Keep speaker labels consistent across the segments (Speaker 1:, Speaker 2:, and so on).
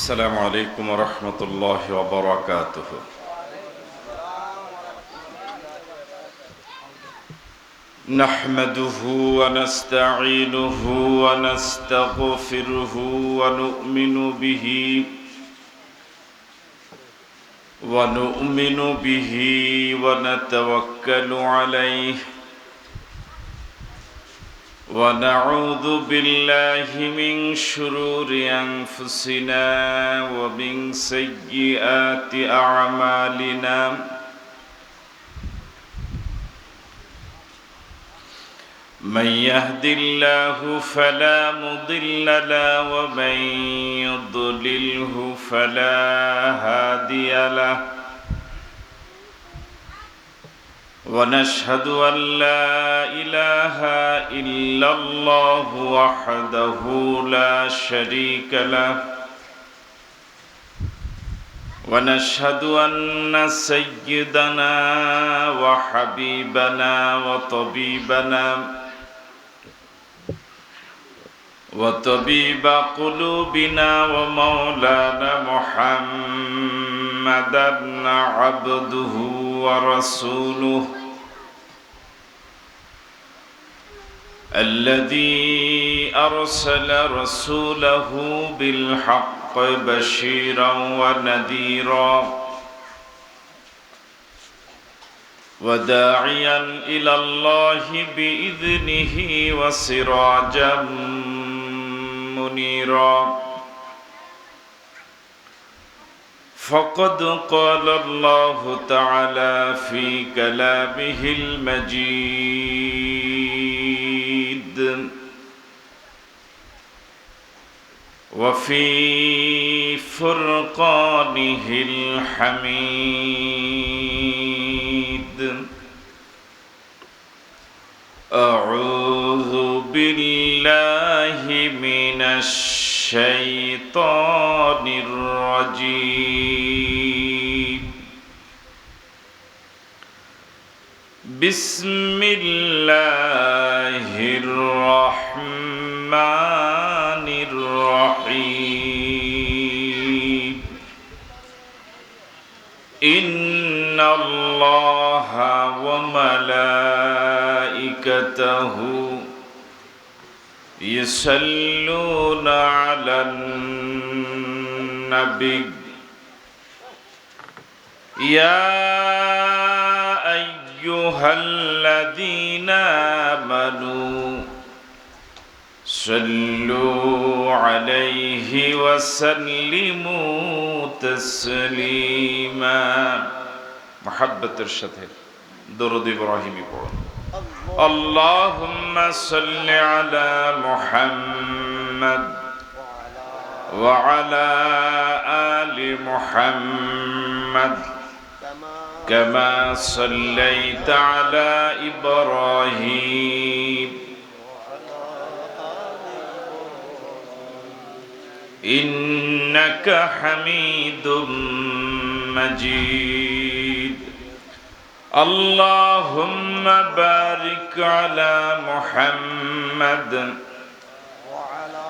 Speaker 1: السلام عليكم ورحمة الله وبركاته. نحمده ونستعينه ونستغفره ونؤمن به ونتوكل عليه ونعوذ بالله من شرور أنفسنا ومن سيئات أعمالنا من يهد الله فلا مضل له ومن يضلله فلا هادي له ونشهد أن لا إله إلا الله وحده لا شريك له ونشهد أن سيدنا وحبيبنا وطبيب قلوبنا ومولانا محمدا عبده ورسوله الذي أرسل رسوله بالحق بشيرا ونذيرا وداعيا إلى الله بإذنه وسراجا منيرا فقد قال الله تعالى في كلامه المجيد وفي فرقانه الحميد أعوذ بالله من الشيطان الرجيم بسم الله الرحمن الرحيم إن الله وملائكته يصلون على النبي يا أيها الذين آمنوا صلوا عليه وسلموا تسليما محبة الشتى درود إبراهيمي পড়ুন اللهم صل على محمد وعلى آل محمد كما صليت على إبراهيم إنك حميد مجيد اللهم بارك على محمد
Speaker 2: وعلى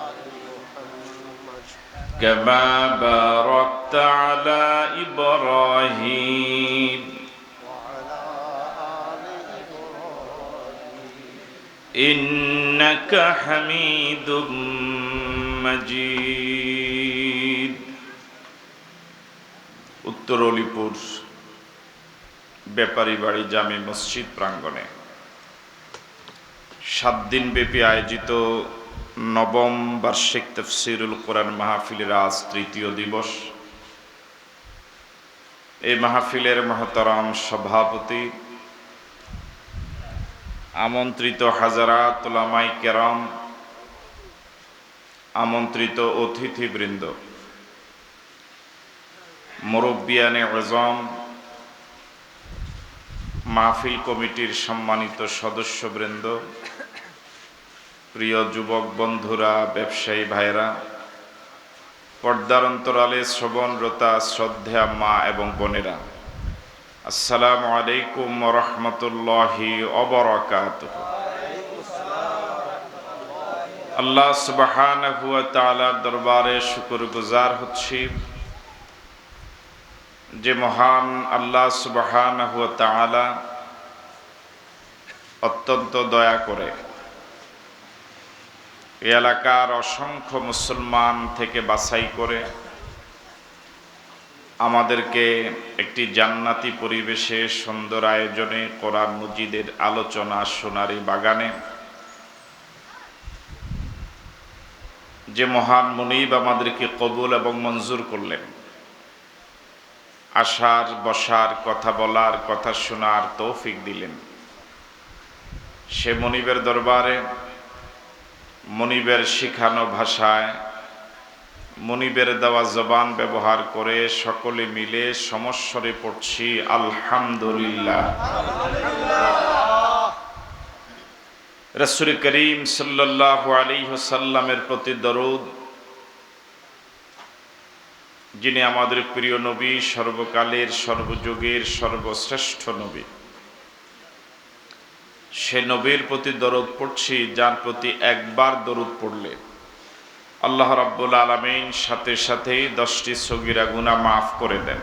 Speaker 2: آل محمد
Speaker 1: كما باركت على إبراهيم
Speaker 2: وعلى آل إبراهيم
Speaker 1: إنك حميد مجيد উত্তর অলিপুর ব্যাপারী বাড়ি জামে মসজিদ প্রাঙ্গণে 7 দিন ব্যাপী আয়োজিত নবম বার্ষিক তাফসীরুল কোরআন মাহফিলের আজ তৃতীয় দিবস। এই মাহফিলের মহতারাম সভাপতি, আমন্ত্রিত হাজারাত উলামায়ে কেরাম, আমন্ত্রিত অতিথিবৃন্দ, মুরব্বিয়ানে আযম, মাহফিল কমিটির সম্মানিত সদস্যবৃন্দ, প্রিয় যুবক বন্ধুরা, ব্যবসায়ী ভাইরা, পর্দার অন্তরালে শ্রবণরতা শ্রদ্ধেয়া মা এবং বোনেরা, আসসালামু আলাইকুম ওয়া রাহমাতুল্লাহি ওয়া বারাকাতুহু। আল্লাহ সুবহানাহু ওয়া তাআলার দরবারে শুকরগুজার হচ্ছি যে মহান আল্লাহ সুবহানাহু ওয়া তাআলা অত্যন্ত দয়া করে এই এলাকার অসংখ্য মুসলমান থেকে বাছাই করে আমাদেরকে একটি জান্নাতি পরিবেশে সুন্দর আয়োজনে কোরআন মজিদের আলোচনা সোনারি বাগানে যে মহান মুনিব আমাদেরকে কবুল এবং মঞ্জুর করলেন, আসার বসার কথা বলার কথা শোনার তৌফিক দিলেন, সে মুনিবের দরবারে মুনিবের শিখানো ভাষায় মুনিবের দেওয়া জবান ব্যবহার করে সকলে মিলে সমস্বরে পড়ছি আলহামদুলিল্লাহ। রাসূল করিম সাল্লাল্লাহু আলাইহি ওয়াসাল্লামের প্রতি দরুদ, যিনি আমাদের প্রিয় নবী, সর্বকালের সর্বযুগের সর্বশ্রেষ্ঠ নবী। সে নবীর প্রতি দরুদ পড়ছি যার প্রতি একবার দরুদ পড়লে আল্লাহ রাব্বুল আলামিন সাথে সাথেই 10টি সগীরা গুনাহ মাফ করে দেন,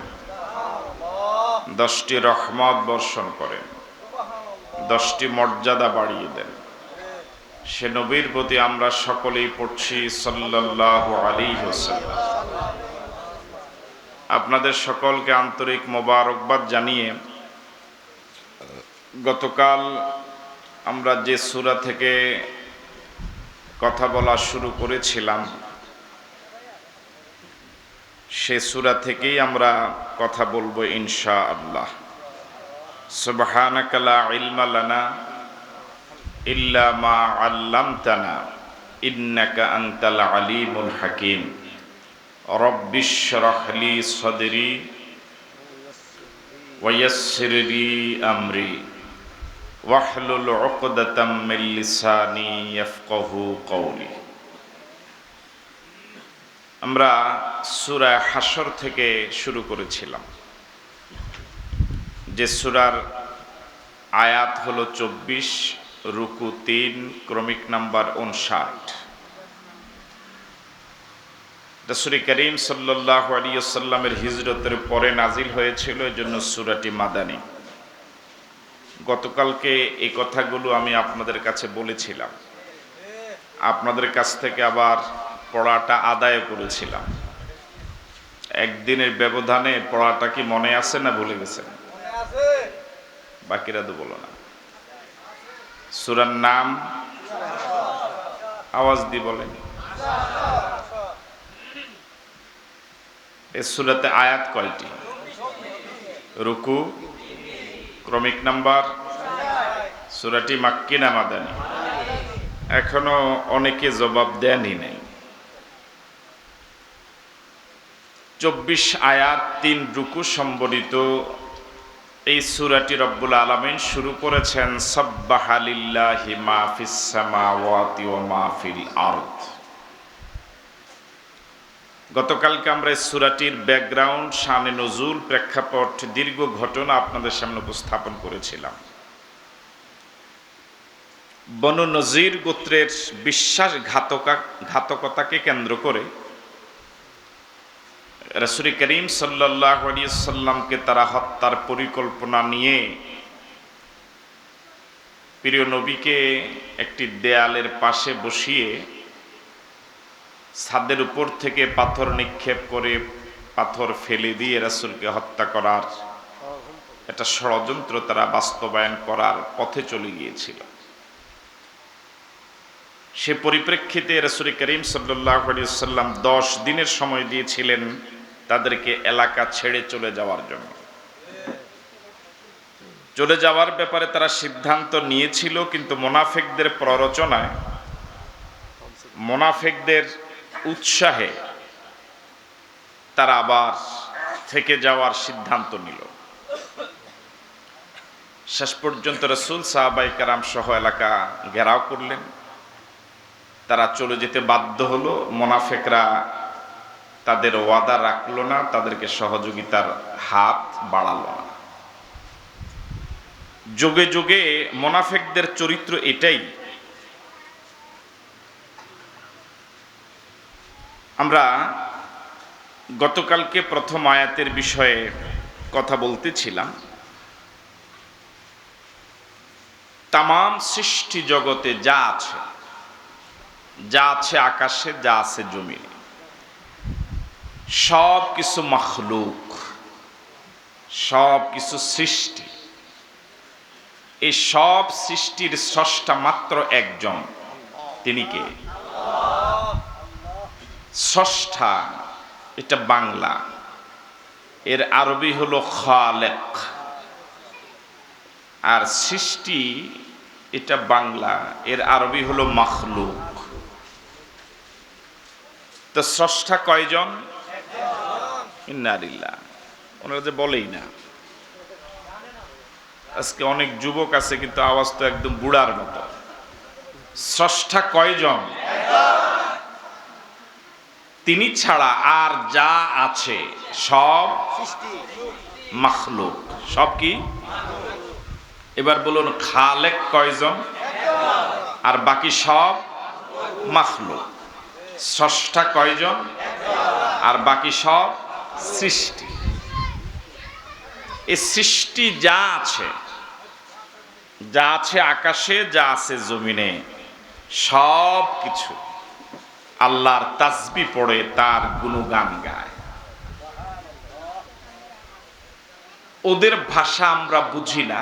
Speaker 1: 10টি রহমত বর্ষণ করেন, 10টি মর্যাদা বাড়িয়ে দেন। সে নবীর প্রতি আমরা সকলেই পড়ছি সাল্লাল্লাহু আলাইহি ওয়াসাল্লাম। আপনাদের সকলকে আন্তরিক মোবারকবাদ জানিয়ে গতকাল আমরা যে সূরা থেকে কথা বলা শুরু করেছিলাম সে সূরা থেকেই আমরা কথা বলবো ইনশাআল্লাহ। সুবহানাকা লা ইলমা লানা ইল্লা মা আল্লামতানা ইন্নাকা আনতাল আলিমুল হাকিম। রব্বিশরাহ লি সাদরি ওয়া ইয়াসসির লি আমরি ওয়াহলুল উকদাতাম মিন লিসানি ইয়াফকাহু কওলি। আমরা সূরা হাশর থেকে শুরু করেছিলাম, যে সূরার আয়াত হলো 24, রুকু 3, ক্রমিক নাম্বার 59। রাসূল করিম সাল্লাল্লাহু আলাইহি ওয়াসাল্লামের হিজরতের পরে নাজিল হয়েছিল, এজন্য সূরাটি মাদানী। গতকালকে এই কথাগুলো আমি আপনাদের কাছে বলেছিলাম, আপনাদের কাছ থেকে আবার পড়াটা আদায় করেছিলাম। একদিনের ব্যবধানে পড়াটা কি মনে আছে না ভুলে গেছেন? বাকিরা তো বলো না। সূরার নাম আওয়াজ দিয়ে বলেন। এই সূরাতে আয়াত কয়টি? রুকু, ক্রমিক নাম্বার। সূরাটি মাক্কি না মাদানী? এখনো অনেকে জবাব দেনই নাই। 24 আয়াত 3 রুকু সম্বলিত এই সূরাটি রব্বুল আলামিন শুরু করেছেন সাব্বাহা লিল্লাহি মা ফিস সামাওয়াতি ওয়া মা ফিল আরদ। গতকালকে আমরা এই সূরাটির ব্যাকগ্রাউন্ড, শানে নজুল, প্রেক্ষাপট, দীর্ঘ ঘটনা আপনাদের সামনে উপস্থাপন করেছিলাম। বনু নজির গোত্রের বিশ্বাসঘাতকতাকে কেন্দ্র করে রাসূল করিম সাল্লাল্লাহু আলাইহি ওয়াসাল্লামকে তারা হত্যার পরিকল্পনা নিয়ে প্রিয় নবীকে একটি দেয়ালের পাশে বসিয়ে ছাদের উপর থেকে পাথর নিক্ষেপ করে পাথর ফেলে দিয়ে রাসূলকে হত্যা করার একটা ষড়যন্ত্র তারা বাস্তবায়ন করার পথে চলে গিয়েছিল। সে পরিপ্রেক্ষিতে রাসূল করিম সাল্লাল্লাহু আলাইহি ওয়াসাল্লাম 10 দিনের সময় দিয়েছিলেন তাদেরকে এলাকা ছেড়ে চলে যাওয়ার জন্য। চলে যাওয়ার ব্যাপারে তারা সিদ্ধান্ত নিয়েছিল, কিন্তু মুনাফিকদের প্ররোচনায়, মুনাফিকদের উৎসাহে তারা আবার থেকে যাওয়ার সিদ্ধান্ত নিল। শেষ পর্যন্ত রাসূল সাহাবায়ে কেরাম সহ এলাকা ঘেরাও করলেন। তারা চলে যেতে বাধ্য হলো। মুনাফিকরা তাদের ওয়াদা রাখলো না, তাদেরকে সহযোগিতার হাত বাড়ালো না। যুগে যুগে মুনাফিকদের চরিত্র এটাই, আমরা গতকালকে প্রথম আয়াতের বিষয়ে কথা বলতেছিলাম। তামাম সৃষ্টি জগতে যা আছে আকাশে, যা আছে জমিনে, সব কিছু মখলুক, সব কিছু সৃষ্টি। এই সব সৃষ্টির স্রষ্টা মাত্র একজন, তিনি কে? স্রষ্টা, এটা বাংলা, এর আরবি হলো খালেক। আর সৃষ্টি, এটা বাংলা, এর আরবি হলো মখলুক। তো স্রষ্টা কয়জন? ইন্নালিল্লাহ, ওনারা যে বলেই না। আজকে অনেক যুবক আছে কিন্তু আওয়াজ তো একদম বুড়ার মতো। স্রষ্টা কয়জন? তিনি ছাড়া আর যা আছে সব মখলুক। সব কি? এবার বলুন, খালেক কয়জন? আর বাকি সব মখলুক। স্রষ্টা কয়জন? আর বাকি সব সৃষ্টি। এই সৃষ্টি যা আছে আকাশে, যা আছে জমিনে, সব কিছু আল্লাহর তাসবিহ পড়ে, তার গুণগান গায়। ওদের ভাষা আমরা বুঝি না।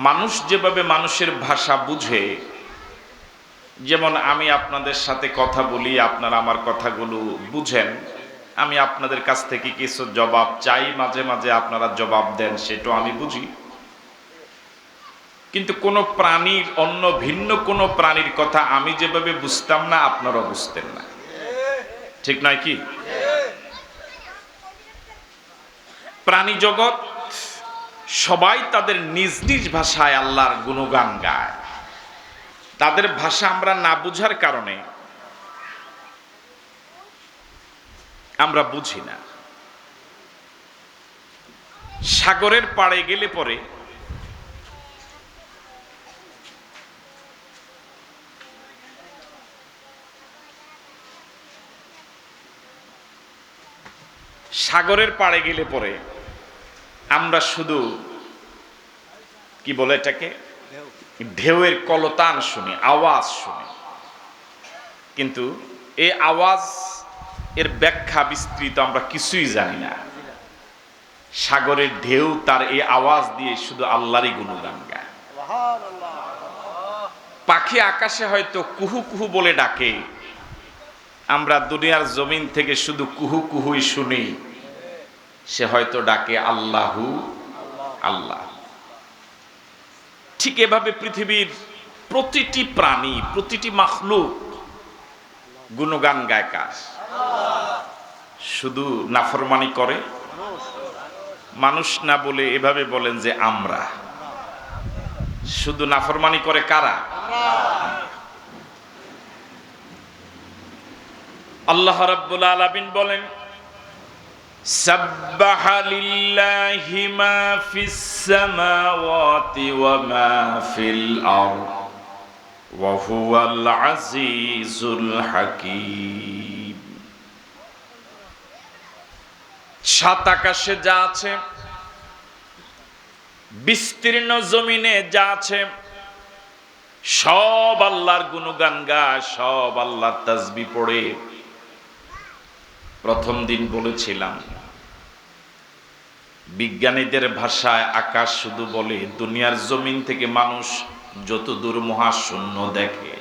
Speaker 1: মানুষ যেভাবে মানুষের ভাষা বুঝে, যেমন আমি আপনাদের সাথে কথা বলি, আপনারা আমার কথাগুলো বুঝেন, আমি আপনাদের কাছ থেকে কিছু জবাব চাই, মাঝে মাঝে আপনারা জবাব দেন, সেটাও আমি বুঝি। কিন্তু কোনো প্রাণীর, অন্য ভিন্ন কোনো প্রাণীর কথা আমি যেভাবে বুঝতাম না, আপনারা বুঝতেন না। ঠিক নয় কি? প্রাণী জগৎ সবাই তাদের নিজ নিজ ভাষায় আল্লাহর গুণগান গায়। তাদের ভাষা আমরা না বুঝার কারণে আমরা বুঝি না। সাগরের পাড়ে গেলে পরে আমরা শুধু কি বলে এটাকে, ঢেউয়ের কলতান শুনি, আওয়াজ শুনি। কিন্তু এই আওয়াজ, এর ব্যাখ্যা বিস্তৃত আমরা কিছুই জানি না। সাগরের ঢেউ তার এই আওয়াজ দিয়ে শুধু আল্লাহরই গুণগান গায়। পাখি আকাশে হয়তো কুহু কুহু বলে ডাকে, আমরা দুনিয়ার জমিন থেকে শুধু কুহু কুহুই শুনি। সে হয়তো ডাকে আল্লাহু আল্লাহ। ঠিক এভাবে পৃথিবীর প্রতিটি প্রাণী, প্রতিটি মাখলুক গুণগান গায় কার? শুধু নাফরমানি করে মানুষ না বলে এভাবে বলেন যে আমরা। শুধু নাফরমানি করে কারা? আল্লাহ রাব্বুল আলামিন বলেন, সাব্বাহা লিল্লাহি মা ফিস সামাওয়াতি ওয়া মা ফিল আরদ ওয়া হুয়াল আজিজুল হাকীম। সাত আকাশে যা আছে, বিস্তীর্ণ জমিনে যা আছে, সব আল্লাহর গুণগান গায়, সব আল্লাহর তাসবিহ পড়ে। প্রথম দিন বলেছিলাম, বিজ্ঞানীদের ভাষায় আকাশ শুধু বলে দুনিয়ার জমিন থেকে মানুষ যতদূর মহাশূন্য দেখে,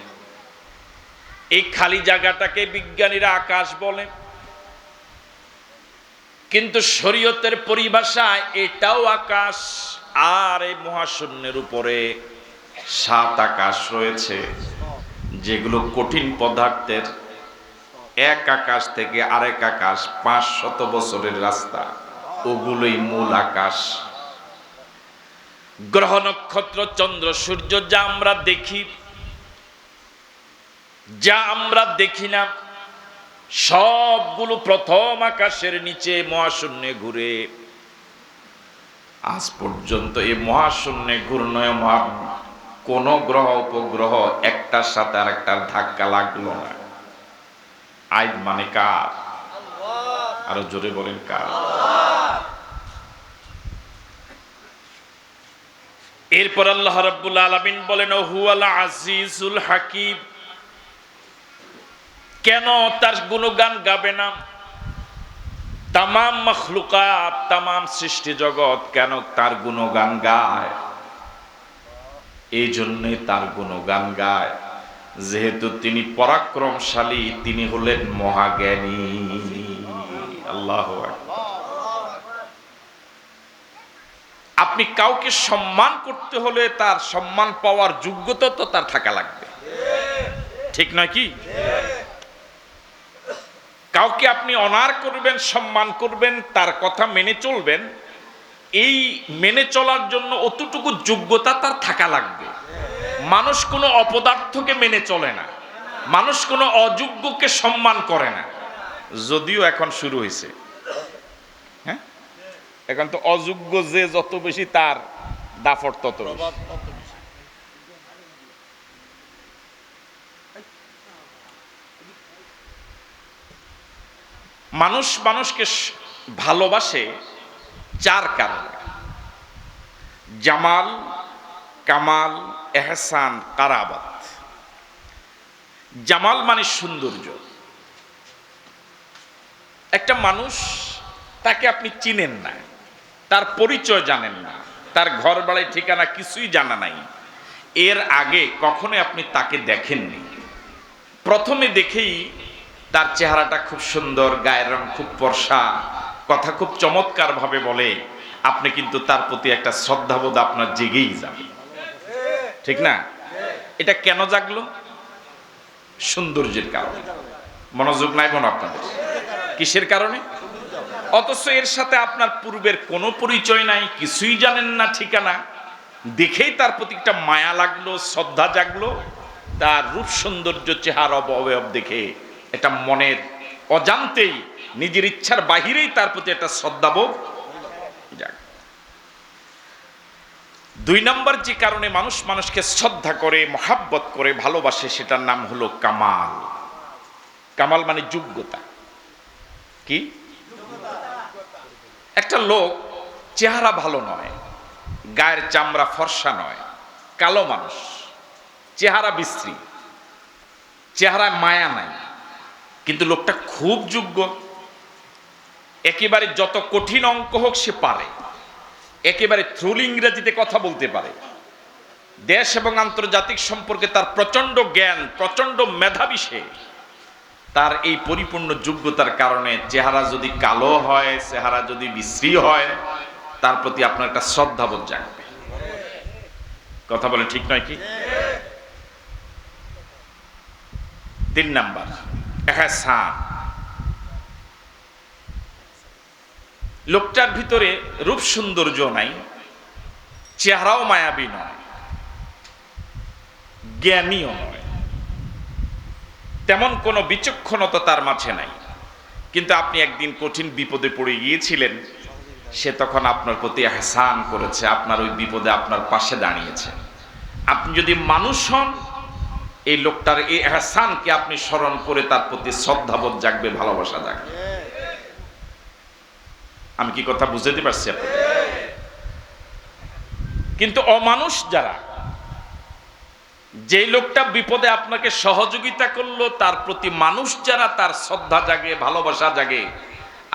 Speaker 1: এই খালি জায়গাটাকে বিজ্ঞানীরা আকাশ বলে। কিন্তু শরীয়তের পরিভাষায় এটাও আকাশ। আর এই মহাশূন্যের উপরে সাত আকাশ রয়েছে, যেগুলো কঠিন পদার্থের। এক আকাশ থেকে আরেক আকাশ 500 বছরের রাস্তা, ওগুলোই মূল আকাশ। গ্রহ নক্ষত্র, চন্দ্র, সূর্য যা আমরা দেখি, যা আমরা দেখি না, সবগুলো প্রথম আকাশের নিচে মহাশূন্যে ঘুরে। আজ পর্যন্ত এই মহাশূন্যে ঘূর্ণয়মান কোন গ্রহ উপগ্রহ একটার সাথে আরেকটার ধাক্কা লাগলো না। আইদ মানে কার? আরো জোরে বলেন কার? এরপর আল্লাহ রাব্বুল আলামিন বলেন হুয়াল আজিজুল হাকিম। কেন তার গুণগান গাবে না তামাম মাখলুকাত, তামাম সৃষ্টি জগৎ কেন তার গুণগান গায়? এই জন্যে তার গুণগান গায় যেহেতু তিনি পরাক্রমশালী, তিনি হলেন মহাজ্ঞানী। আল্লাহু আকবার। আপনি কাউকে সম্মান করতে হলে তার সম্মান পাওয়ার যোগ্যতা তো তার থাকা লাগবে, ঠিক নয় কি? কাউকে আপনি অনার করবেন, সম্মান করবেন, তার কথা মেনে চলবেন, এই মেনে চলার জন্য অতটুকু যোগ্যতা তার থাকা লাগবে। মানুষ কোনো অপদার্থকে মেনে চলে না, মানুষ কোনো অযোগ্যকে সম্মান করে না। যদিও এখন শুরু হয়েছে, হ্যাঁ, এখন তো অযোগ্য যে যত বেশি তার দাফট তত বেশি। মানুষ মানুষকে ভালোবাসে চার কারণে: জামাল, কামাল, এহসান, কারাবাত। জামাল মানে সৌন্দর্য। একটা মানুষ, তাকে আপনি চিনেন না, তার পরিচয় জানেন না, তার ঘর বাড়ি ঠিকানা কিছুই জানা নাই, এর আগে কখনো আপনি তাকে দেখেননি। প্রথমে দেখেই তার চেহারাটা খুব সুন্দর, গায়ের রং খুব ফর্সা, কথা খুব চমৎকার ভাবে বলে, আপনি কিন্তু তার প্রতি একটা শ্রদ্ধাবোধ আপনার জেগেই যাবে, ঠিক না? এটা কেন জাগলো? সৌন্দর্যের কারণে। মনোযোগ নাই মনে আপনাদের? কিসের কারণে? অথচ এর সাথে আপনার পূর্বের কোনো পরিচয় নাই, কিছুই জানেন না, ঠিকানা, দেখেই তার প্রতি একটা মায়া লাগলো, শ্রদ্ধা জাগলো, তার রূপ সৌন্দর্য, চেহারা, অবয়ব দেখে এটা মনের অজান্তেই, নিজের ইচ্ছার বাহিরেই তার প্রতি একটা শ্রদ্ধাবোধ জাগে। দুই নম্বর যে কারণে মানুষ মানুষকে শ্রদ্ধা করে, মহাব্বত করে, ভালোবাসে, সেটার নাম হলো কামাল। কামাল মানে যোগ্যতা। কি? একটা লোক চেহারা ভালো নয়, গায়ের চামড়া ফর্সা নয়, কালো মানুষ, চেহারা বিশ্রী, চেহারায় মায়া নাই, কিন্তু লোকটা খুব যোগ্য, একেবারে যত কঠিন অঙ্ক হোক সে পারে, একেবারে থ্রুল ইংরেজিতে কথা বলতে পারে, দেশ এবং আন্তর্জাতিক সম্পর্কে তার প্রচন্ড জ্ঞান, প্রচন্ড মেধাবী সে। তার এই পরিপূর্ণ যোগ্যতার কারণে চেহারা যদি কালো হয়, চেহারা যদি বিশ্রী হয়, তার প্রতি আপনার একটা শ্রদ্ধাবোধ জাগবে। কথা বলে ঠিক নয় কি? তিন নাম্বার, এহসান। লোকটার ভিতরে রূপ সৌন্দর্য নাই, চেহারাও মায়াবী নয়, জ্ঞানীও নয়, তেমন কোনো বিচক্ষণতা তার মাঝে নাই, কিন্তু আপনি একদিন কঠিন বিপদে পড়ে গিয়েছিলেন, সে তখন আপনার প্রতি এহসান করেছে, আপনার ওই বিপদে আপনার পাশে দাঁড়িয়েছে। আপনি যদি মানুষ হন, এই লোকটার এই এহসানকে আপনি স্মরণ করে তার প্রতি শ্রদ্ধাবোধ জাগবে, ভালোবাসা জাগবে। আমি কি কথা বুঝতে পারছি আপনাকে? কিন্তু অমানুষ যারা, যে লোকটা বিপদে আপনাকে সহযোগিতা করলো, তার প্রতি মানুষ যারা, তার শ্রদ্ধা জাগে, ভালোবাসা জাগে।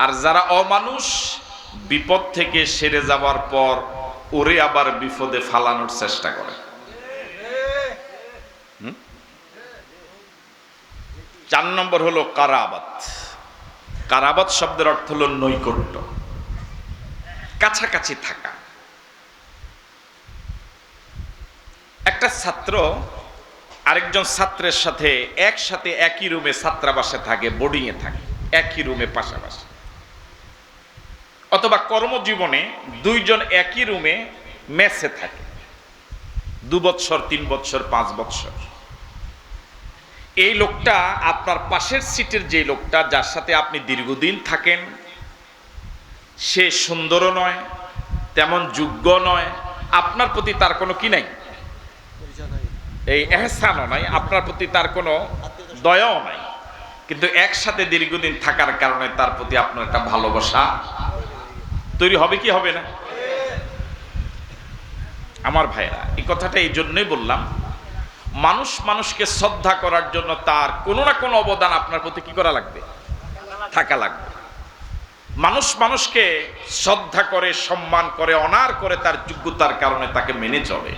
Speaker 1: আর যারা অমানুষ, বিপদ থেকে সেরে যাওয়ার পর ওরে আবার বিপদে ফালানোর চেষ্টা করে। চার নম্বর হলো কারাবাত। কারাবাত শব্দের অর্থ হলো নৈকট্য, কাছাকাছি থাকা। একটা ছাত্র আরেকজন ছাত্রের সাথে একসাথে একই রুমে ছাত্রাবাসে থাকে, বোর্ডিংয়ে থাকে, একই রুমে পাশাপাশি, অথবা কর্মজীবনে দুইজন একই রুমে মেসে থাকে, 2 বছর, 3 বছর, 5 বছর। এই লোকটা আপনার পাশের সিটের যে লোকটা, যার সাথে আপনি দীর্ঘদিন থাকেন, সে সুন্দরও নয়, তেমন যোগ্য নয়, আপনার প্রতি তার কোনো কি নাই, এই এহসানও নাই, আপনার প্রতি তার কোনো দয়াও নাই, কিন্তু একসাথে দীর্ঘদিন থাকার কারণে তার প্রতি আপনার একটা ভালোবাসা তৈরি হবে কি হবে না? আমার ভাইরা, এই কথাটা এই জন্যই বললাম, মানুষ মানুষকে শ্রদ্ধা করার জন্য তার কোনো না কোনো অবদান আপনার প্রতি কি করা লাগবে? থাকা লাগবে। মানুষ মানুষকে শ্রদ্ধা করে, সম্মান করে, অনার করে তার যোগ্যতার কারণে তাকে মেনে চলে।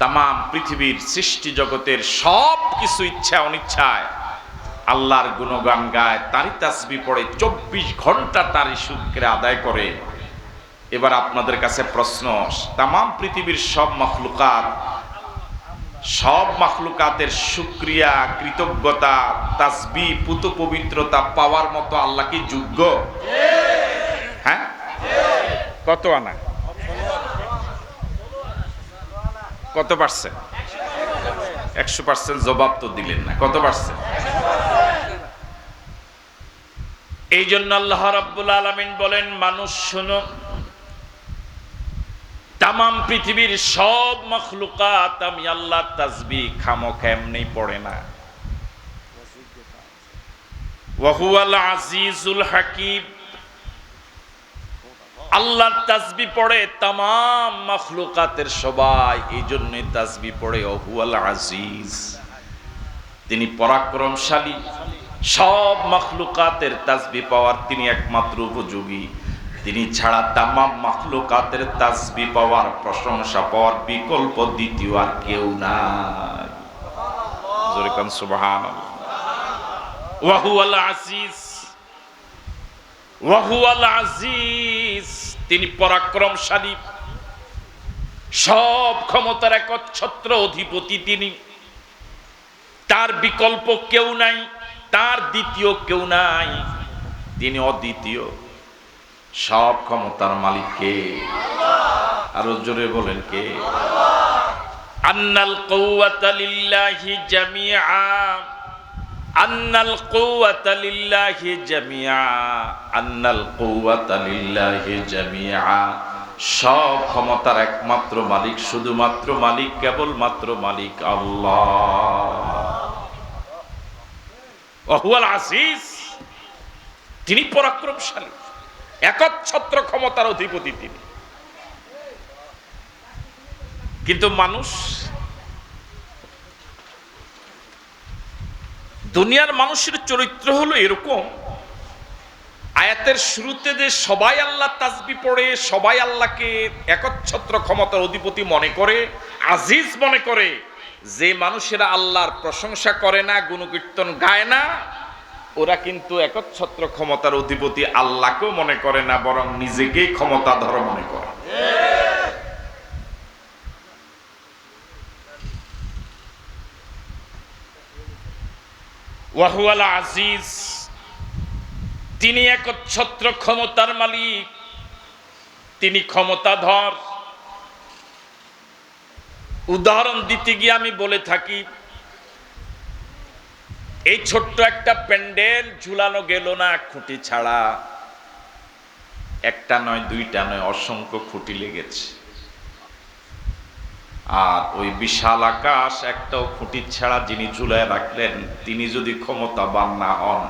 Speaker 1: তাম পৃথিবীর সৃষ্টি জগতের সব কিছু ইচ্ছা অনিচ্ছায় আল্লাহর গুণগান গায়, তারই তাসবিহ পড়ে, 24 ঘন্টা তারই শুকর আদায় করে। এবার আপনাদের কাছে প্রশ্ন, তাম পৃথিবীর সব মাখলুকাতের শুকরিয়া, কৃতজ্ঞতা, তাসবিহ, পুত পবিত্রতা পাওয়ার মতো আল্লাহ কি যোগ্য? হ্যাঁ, কত আনা, কত পার্সেন্ট? 100% জবাব তো দিলেন না। কত পার্সেন্ট? এই জন্য আল্লাহ রাব্বুল আলামিন বলেন, মানুষ শোনো, তাম পৃথিবীর সব মাখলুকাত আমি আল্লাহ তাসবিহ খামোখা এমনি পড়ে না। ওয়া হুয়াল আজিজুল হাকিম, আল্লাহর তাসবিহ পড়ে তাম মাখলুকাতের সবাই, এই জন্যই তাসবিহ পড়ে ওয়া হুয়াল আজিজ, তিনি পরাক্রমশালী। সব মাখলুকাতের তাসবিহ পাওয়ার তিনি একমাত্র উপযোগী। তিনি ছাড়া তামাম মাখলুকাতের তাসবিহ পাওয়ার, প্রশংসা পাওয়ার বিকল্প দ্বিতীয় আর কেউ নাই। জোরে কোন সুবহানাল্লাহ। ওয়া হুয়াল আজিজ, ওয়া হুয়াল আজিজ, তিনি পরাক্রমশালী, সব ক্ষমতার একচ্ছত্র অধিপতি তিনি। তার বিকল্প কেউ নাই, তার দ্বিতীয় কেউ নাই, তিনি অদ্বিতীয়। সব ক্ষমতার মালিক কে? আরো জোরে বলেন কে? আন্নাল কুওয়াতা লিল্লাহি জামিআ, আন্নাল কুওয়াতা লিল্লাহি জামিআ, আন্নাল কুওয়াতা লিল্লাহি জামিআ, সব ক্ষমতার একমাত্র মালিক, শুধুমাত্র মালিক, কেবলমাত্র মালিক আল্লাহ। ওয়া হুয়াল আজিজ, তিনি পরাক্রমশালী, একচ্ছত্র ক্ষমতার অধিপতি তিনি। কিন্তু মানুষ, দুনিয়ার মানুষের চরিত্র হলো এরকম, আয়াতের শুরুতে যে সবাই আল্লাহ তাসবিহ পড়ে, সবাই আল্লাহকে একচ্ছত্র ক্ষমতার অধিপতি মনে করে, আজিজ মনে করে, যে মানুষেরা আল্লাহর প্রশংসা করে না, গুণকীর্তন গায় না, ওরা কিন্তু একচ্ছত্র ক্ষমতার অধিপতি আল্লাহকেও মনে করে না, বরং নিজেকেই ক্ষমতাধর মনে করে। ওয়া হুয়াল আজিজ, তিনি একচ্ছত্র ক্ষমতার মালিক, তিনি ক্ষমতাধর। উদাহরণ দিতে গিয়ে আমি বলে থাকি, এই ছোট্ট একটা প্যান্ডেল ঝুলানো গেল না খুঁটি ছাড়া, একটা নয়, দুইটা নয়, অসংখ্য খুঁটি লেগেছে। আর ওই বিশাল আকাশ একটাও খুঁটি ছাড়া যিনি ঝুলায় রাখলেন, তিনি যদি ক্ষমতাবান না হন,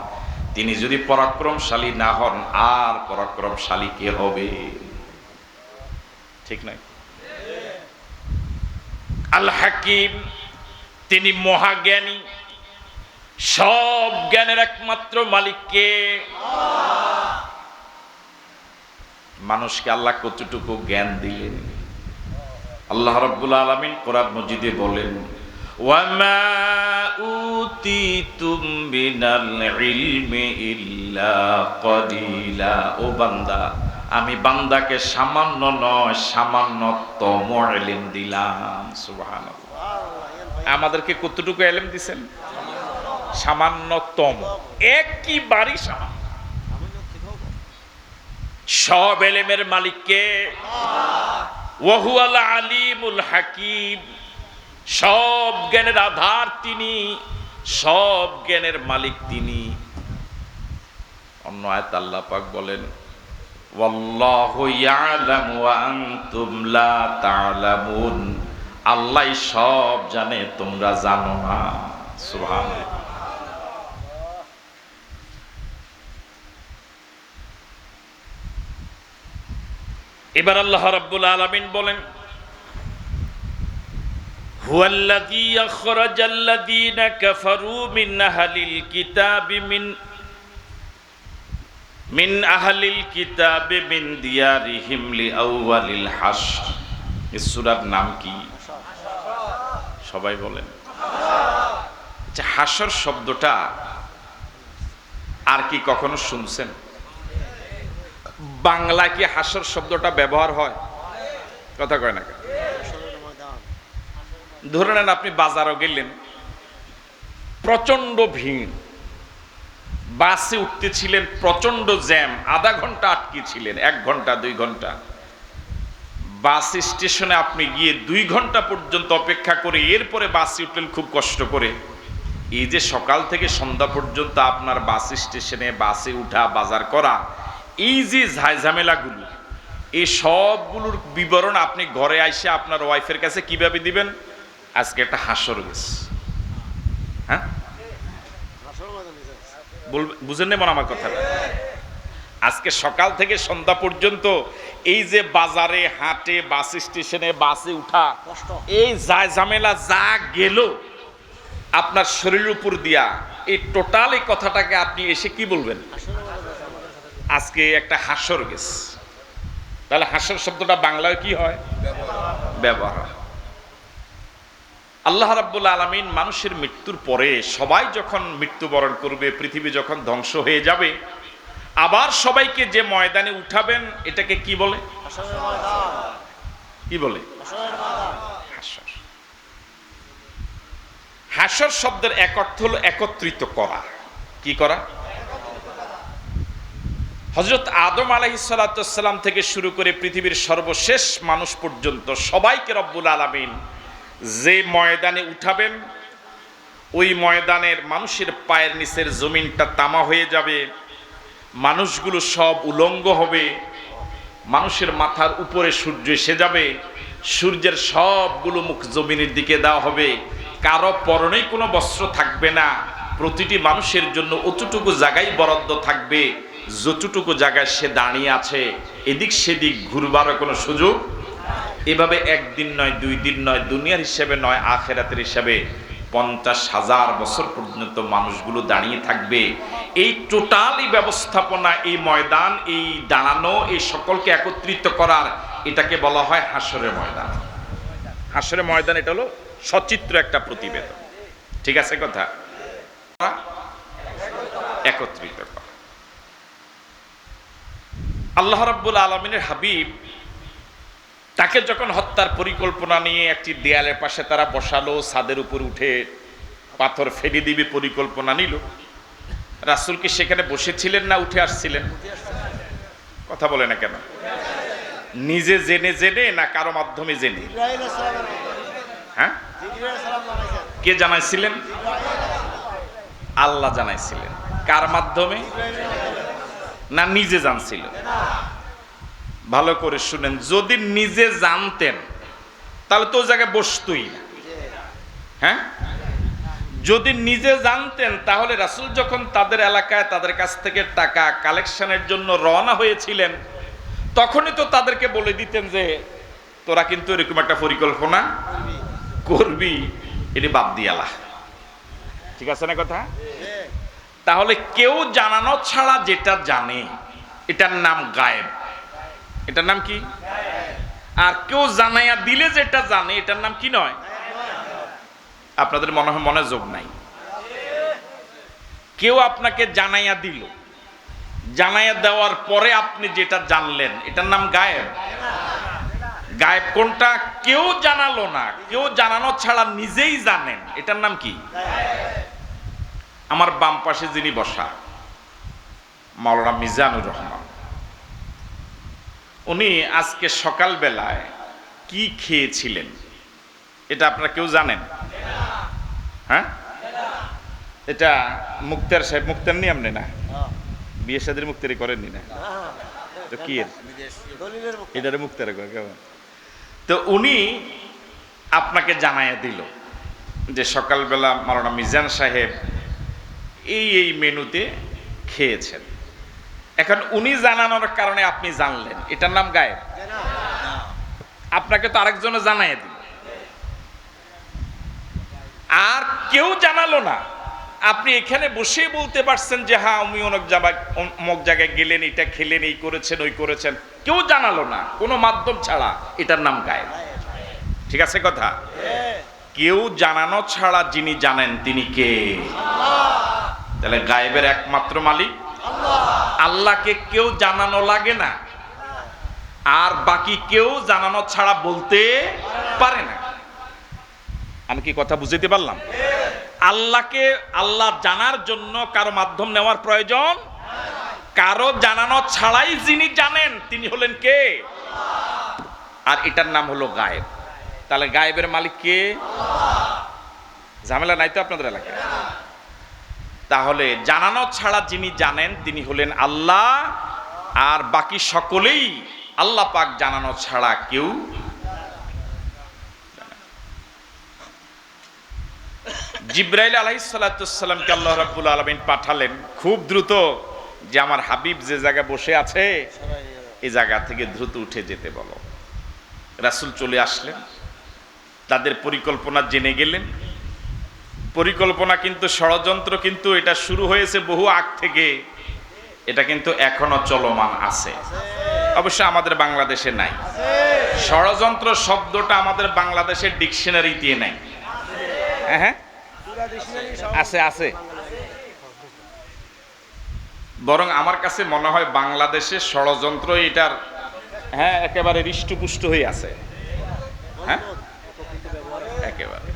Speaker 1: তিনি যদি পরাক্রমশালী না হন, আর পরাক্রমশালী কে হবে? ঠিক নাই? আল হাকিম, তিনি মহাজ্ঞানী, সব জ্ঞানের একমাত্র মালিককে। মানুষকে আল্লাহ কতটুকু জ্ঞান দিলেন? আল্লাহ রাব্বুল আলামিন কোরআন মজিদে বলেন, ওয়ামা উতিতুম মিনাল ইলমি ইল্লা কলিলা, ও বান্দা, আমি বান্দাকে সামান্য নয়, সামান্যতম ইলম দিলাম। সুবহানাল্লাহ। আমাদেরকে কতটুকু ইলম দিবেন? সামান্যতম, একবারই সামান্য। সব ইলমের মালিক কে? ওয়া হুয়াল আলিমুল হাকিম, সব জ্ঞানের আধার তিনি, সব জ্ঞানের মালিক তিনি। অন্য আয়াত আল্লাহ পাক বলেন, ওয়াল্লাহু ইয়ালামু ওয়া আনতুম লা তা'লামুন, আল্লাহ সব জানে, তোমরা জানো না। সুবহানাল্লাহ। এবার আল্লাহ রাব্বুল আলামিন বলেন, হুয়াল্লাযী আখরাজাল্লাযীনা কাফারু মিন আহলিল কিতাবি মিন আহলিল কিতাবি মিন দিয়ারিহিম লিআউয়ালিল হাশর। এই সূরার নাম কি? সবাই বলেন। আচ্ছা, হাশর শব্দটা আর কি কখনো শুনছেন? বাংলায় কি হাশর শব্দটা ব্যবহার হয়? কথা কয় না কেন? ধরে নেন আপনি বাজারও গেলেন, প্রচন্ড ভিড়, বাসে উঠতেছিলেন, প্রচন্ড জ্যাম, আধা ঘন্টা আটকে ছিলেন, 1 ঘন্টা 2 ঘন্টা। বাস স্টেশনে আপনি গিয়ে 2 ঘন্টা পর্যন্ত অপেক্ষা করে এরপরে বাসে উঠলেন খুব কষ্ট করে। এই যে সকাল থেকে সন্ধ্যা পর্যন্ত আপনার বাস স্টেশনে বাসে উঠা, বাজার করা, এই যে ঝামেলাগুলো, এই সবগুলোর বিবরণ আপনি ঘরে আইসে আপনার ওয়াইফের কাছে কিভাবে দিবেন? আজকে একটা হাসর গেছে, হ্যাঁ বুঝেন না মনে আমার কথাটা? আজকে সকাল থেকে সন্ধ্যা পর্যন্ত এই যে বাজারে, হাটে, বাস স্টেশনে বাসে উঠা, এই ঝামেলা যা গেল আপনার শরীরের উপর দিয়া, এই টোটাল এই কথাটাকে আপনি এসে কি বলবেন? আজকে একটা হাসর গেছে। তাহলে হাসর শব্দটা বাংলায় কি হয়? ব্যবহার। আল্লাহ রাব্বুল আলামিন মানুষের মৃত্যুর পরে সবাই যখন মৃত্যুবরণ করবে, পৃথিবী যখন ধ্বংস হয়ে যাবে, আবার সবাইকে যে ময়দানে উঠাবেন, এটাকে কি বলে? কি বলে? হাসর। হাসর শব্দের এক অর্থ হলো একত্রিত করা। কি করা? হযরত আদম আলাইহিস সালাতু ওয়াস সালাম থেকে শুরু করে পৃথিবীর সর্বশেষ মানুষ পর্যন্ত সবাইকে রব্বুল আলামিন যে ময়দানে উঠাবেন, ওই ময়দানের মানুষের পায়ের নিচের জমিনটা তামা হয়ে যাবে, মানুষগুলো সব উলঙ্গ হবে, মানুষের মাথার উপরে সূর্য এসে যাবে, সূর্যের সবগুলো মুখ জমিনের দিকে দেওয়া হবে, কারো পরনেই কোনো বস্ত্র থাকবে না, প্রতিটি মানুষের জন্য অতটুকু জায়গায় বরাদ্দ থাকবে, যতটুকু জায়গায় সে দাঁড়িয়ে আছে এদিক সেদিক ঘুরবারও কোনো সুযোগ। এভাবে 1 দিন নয়, 2 দিন নয়, দুনিয়ার হিসেবে নয়, আখেরাতের হিসেবে 50,000 বছর পর্যন্ত মানুষগুলো দাঁড়িয়ে থাকবে। এই টোটালি ব্যবস্থাপনা, এই ময়দান, এই দাঁড়ানো, এই সকলকে একত্রিত করার, এটাকে বলা হয় হাসরের ময়দান। হাসরের ময়দান এটা হলো সচিত্র একটা প্রতিবেদন। ঠিক আছে কথা? একত্রিত করা। আল্লাহ রাব্বুল আলামিনের হাবিব, তাকে যখন হত্যার পরিকল্পনা নিয়ে একটি দেয়ালের পাশে তারা বসালো, ছাদের উপর উঠে পাথর ফেলে দিবে পরিকল্পনা নিল, রাসূল কি সেখানে বসেছিলেন না উঠে আসছিলেন? কথা বলে না কেন? নিজে জেনে জেনে না কারো মাধ্যমে জেনে? হ্যাঁ, কে জানাইছিলেন? আল্লাহ জানাইছিলেন। কার মাধ্যমে? না নিজে জানছিল? ভালো করে শুনেন, যদি নিজে জানতেন তাহলে তো ওই জায়গায় বসতই না। হ্যাঁ, যদি নিজে জানতেন তাহলে রাসূল যখন তাদের এলাকায় তাদের কাছ থেকে টাকা কালেকশনের জন্য রওনা হয়েছিলেন, তখনই তো তাদেরকে বলে দিতেন যে তোরা কিন্তু এরকম একটা পরিকল্পনা করবি, এটি বাদ দিয়ালা। ঠিক আছে না কথা? তাহলে কেউ জানানো ছাড়া যেটা জানে, এটার নাম গায়েব। এটার নাম কি? আর কেউ জানাইয়া দিলে যেটা জানে, এটার নাম কি নয়? আপনাদের মনে হয় মনোযোগ নাই। কেউ আপনাকে জানাইয়া দিল, জানাইয়া দেওয়ার পরে আপনি যেটা জানলেন, এটার নাম গায়েব। গায়েব কোনটা? কেউ জানালো না, কেউ জানানো ছাড়া নিজেই জানেন, এটার নাম কি? আমার বাম পাশে যিনি বসা, মাওলানা মিজানুর রহমান, উনি আজকে সকালবেলায় কি খেয়েছিলেন এটা আপনারা কেউ জানেন? হ্যাঁ, এটা মুক্তার সাহেব, মুক্তার নিয়ে আপনি না বিয়ে শাদীর মুক্তারি করেননি না তো কি এটারে মুক্তার কেমন? তো উনি আপনাকে জানাইয়া দিল যে সকালবেলা মাওলানা মিজান সাহেব এই মেনুতে খেয়েছেন। এখন উনি জানানোর কারণে আপনি জানলেন, এটার নাম গায়েব? আপনাকে তো আরেকজনে জানাই দিল, আর কেউ জানালো না। আপনি এখানে বসেই বলতে পারছেন যে হ্যাঁ উনি অমুক জায়গায় গেলেন, এটা খেলেন, এই করেছেন, ওই করেছেন, কেউ জানালো না, কোনো মাধ্যম ছাড়া, এটার নাম গায়েব। ঠিক আছে কথা? কেউ জানানো ছাড়া যিনি জানেন তিনি কে? তাহলে গায়েবের একমাত্র মালিক আল্লাহকে কেউ জানানো লাগে না, আর বাকি কেউ জানানো ছাড়া বলতে পারে না। আমি কি কথা বুঝতে পারলাম? আল্লাহকে, আল্লাহ জানার জন্য কারো মাধ্যম নেওয়ার প্রয়োজন, কারো জানানো ছাড়াই যিনি জানেন তিনি হলেন কে? আর এটার নাম হলো গায়েব। তাহলে গায়েবের মালিক কে? ঝামেলা নাই তো আপনাদের এলাকায়? তাহলে জানানো ছাড়া যিনি জানেন তিনি হলেন আল্লাহ, আর বাকি সকলেই আল্লাহ পাক জানানো ছাড়া কেউ। জিবরাইল আলাইহিস সালাতুসসালামকে আল্লাহ রাব্বুল আলামিন পাঠালেন খুব দ্রুত, যে আমার হাবিব যে জায়গায় বসে আছে এই জায়গা থেকে দ্রুত উঠে যেতে বলো। রাসূল চলে আসলেন, তাদের পরিকল্পনা জেনে গেলেন। পরিকল্পনা কিন্তু, ষড়যন্ত্র কিন্তু এটা শুরু হয়েছে বহু আগ থেকে, এটা কিন্তু এখনো চলমান আছে। অবশ্য আমাদের বাংলাদেশে নাই। ষড়যন্ত্র শব্দটা আমাদের বাংলাদেশের ডিকশনারিতে নাই। হ্যাঁ আছে, আছে। বরং আমার কাছে মনে হয় বাংলাদেশে ষড়যন্ত্র এটার একেবারে হৃষ্টপুষ্ট হয়ে আছে। হ্যাঁ একেবারে।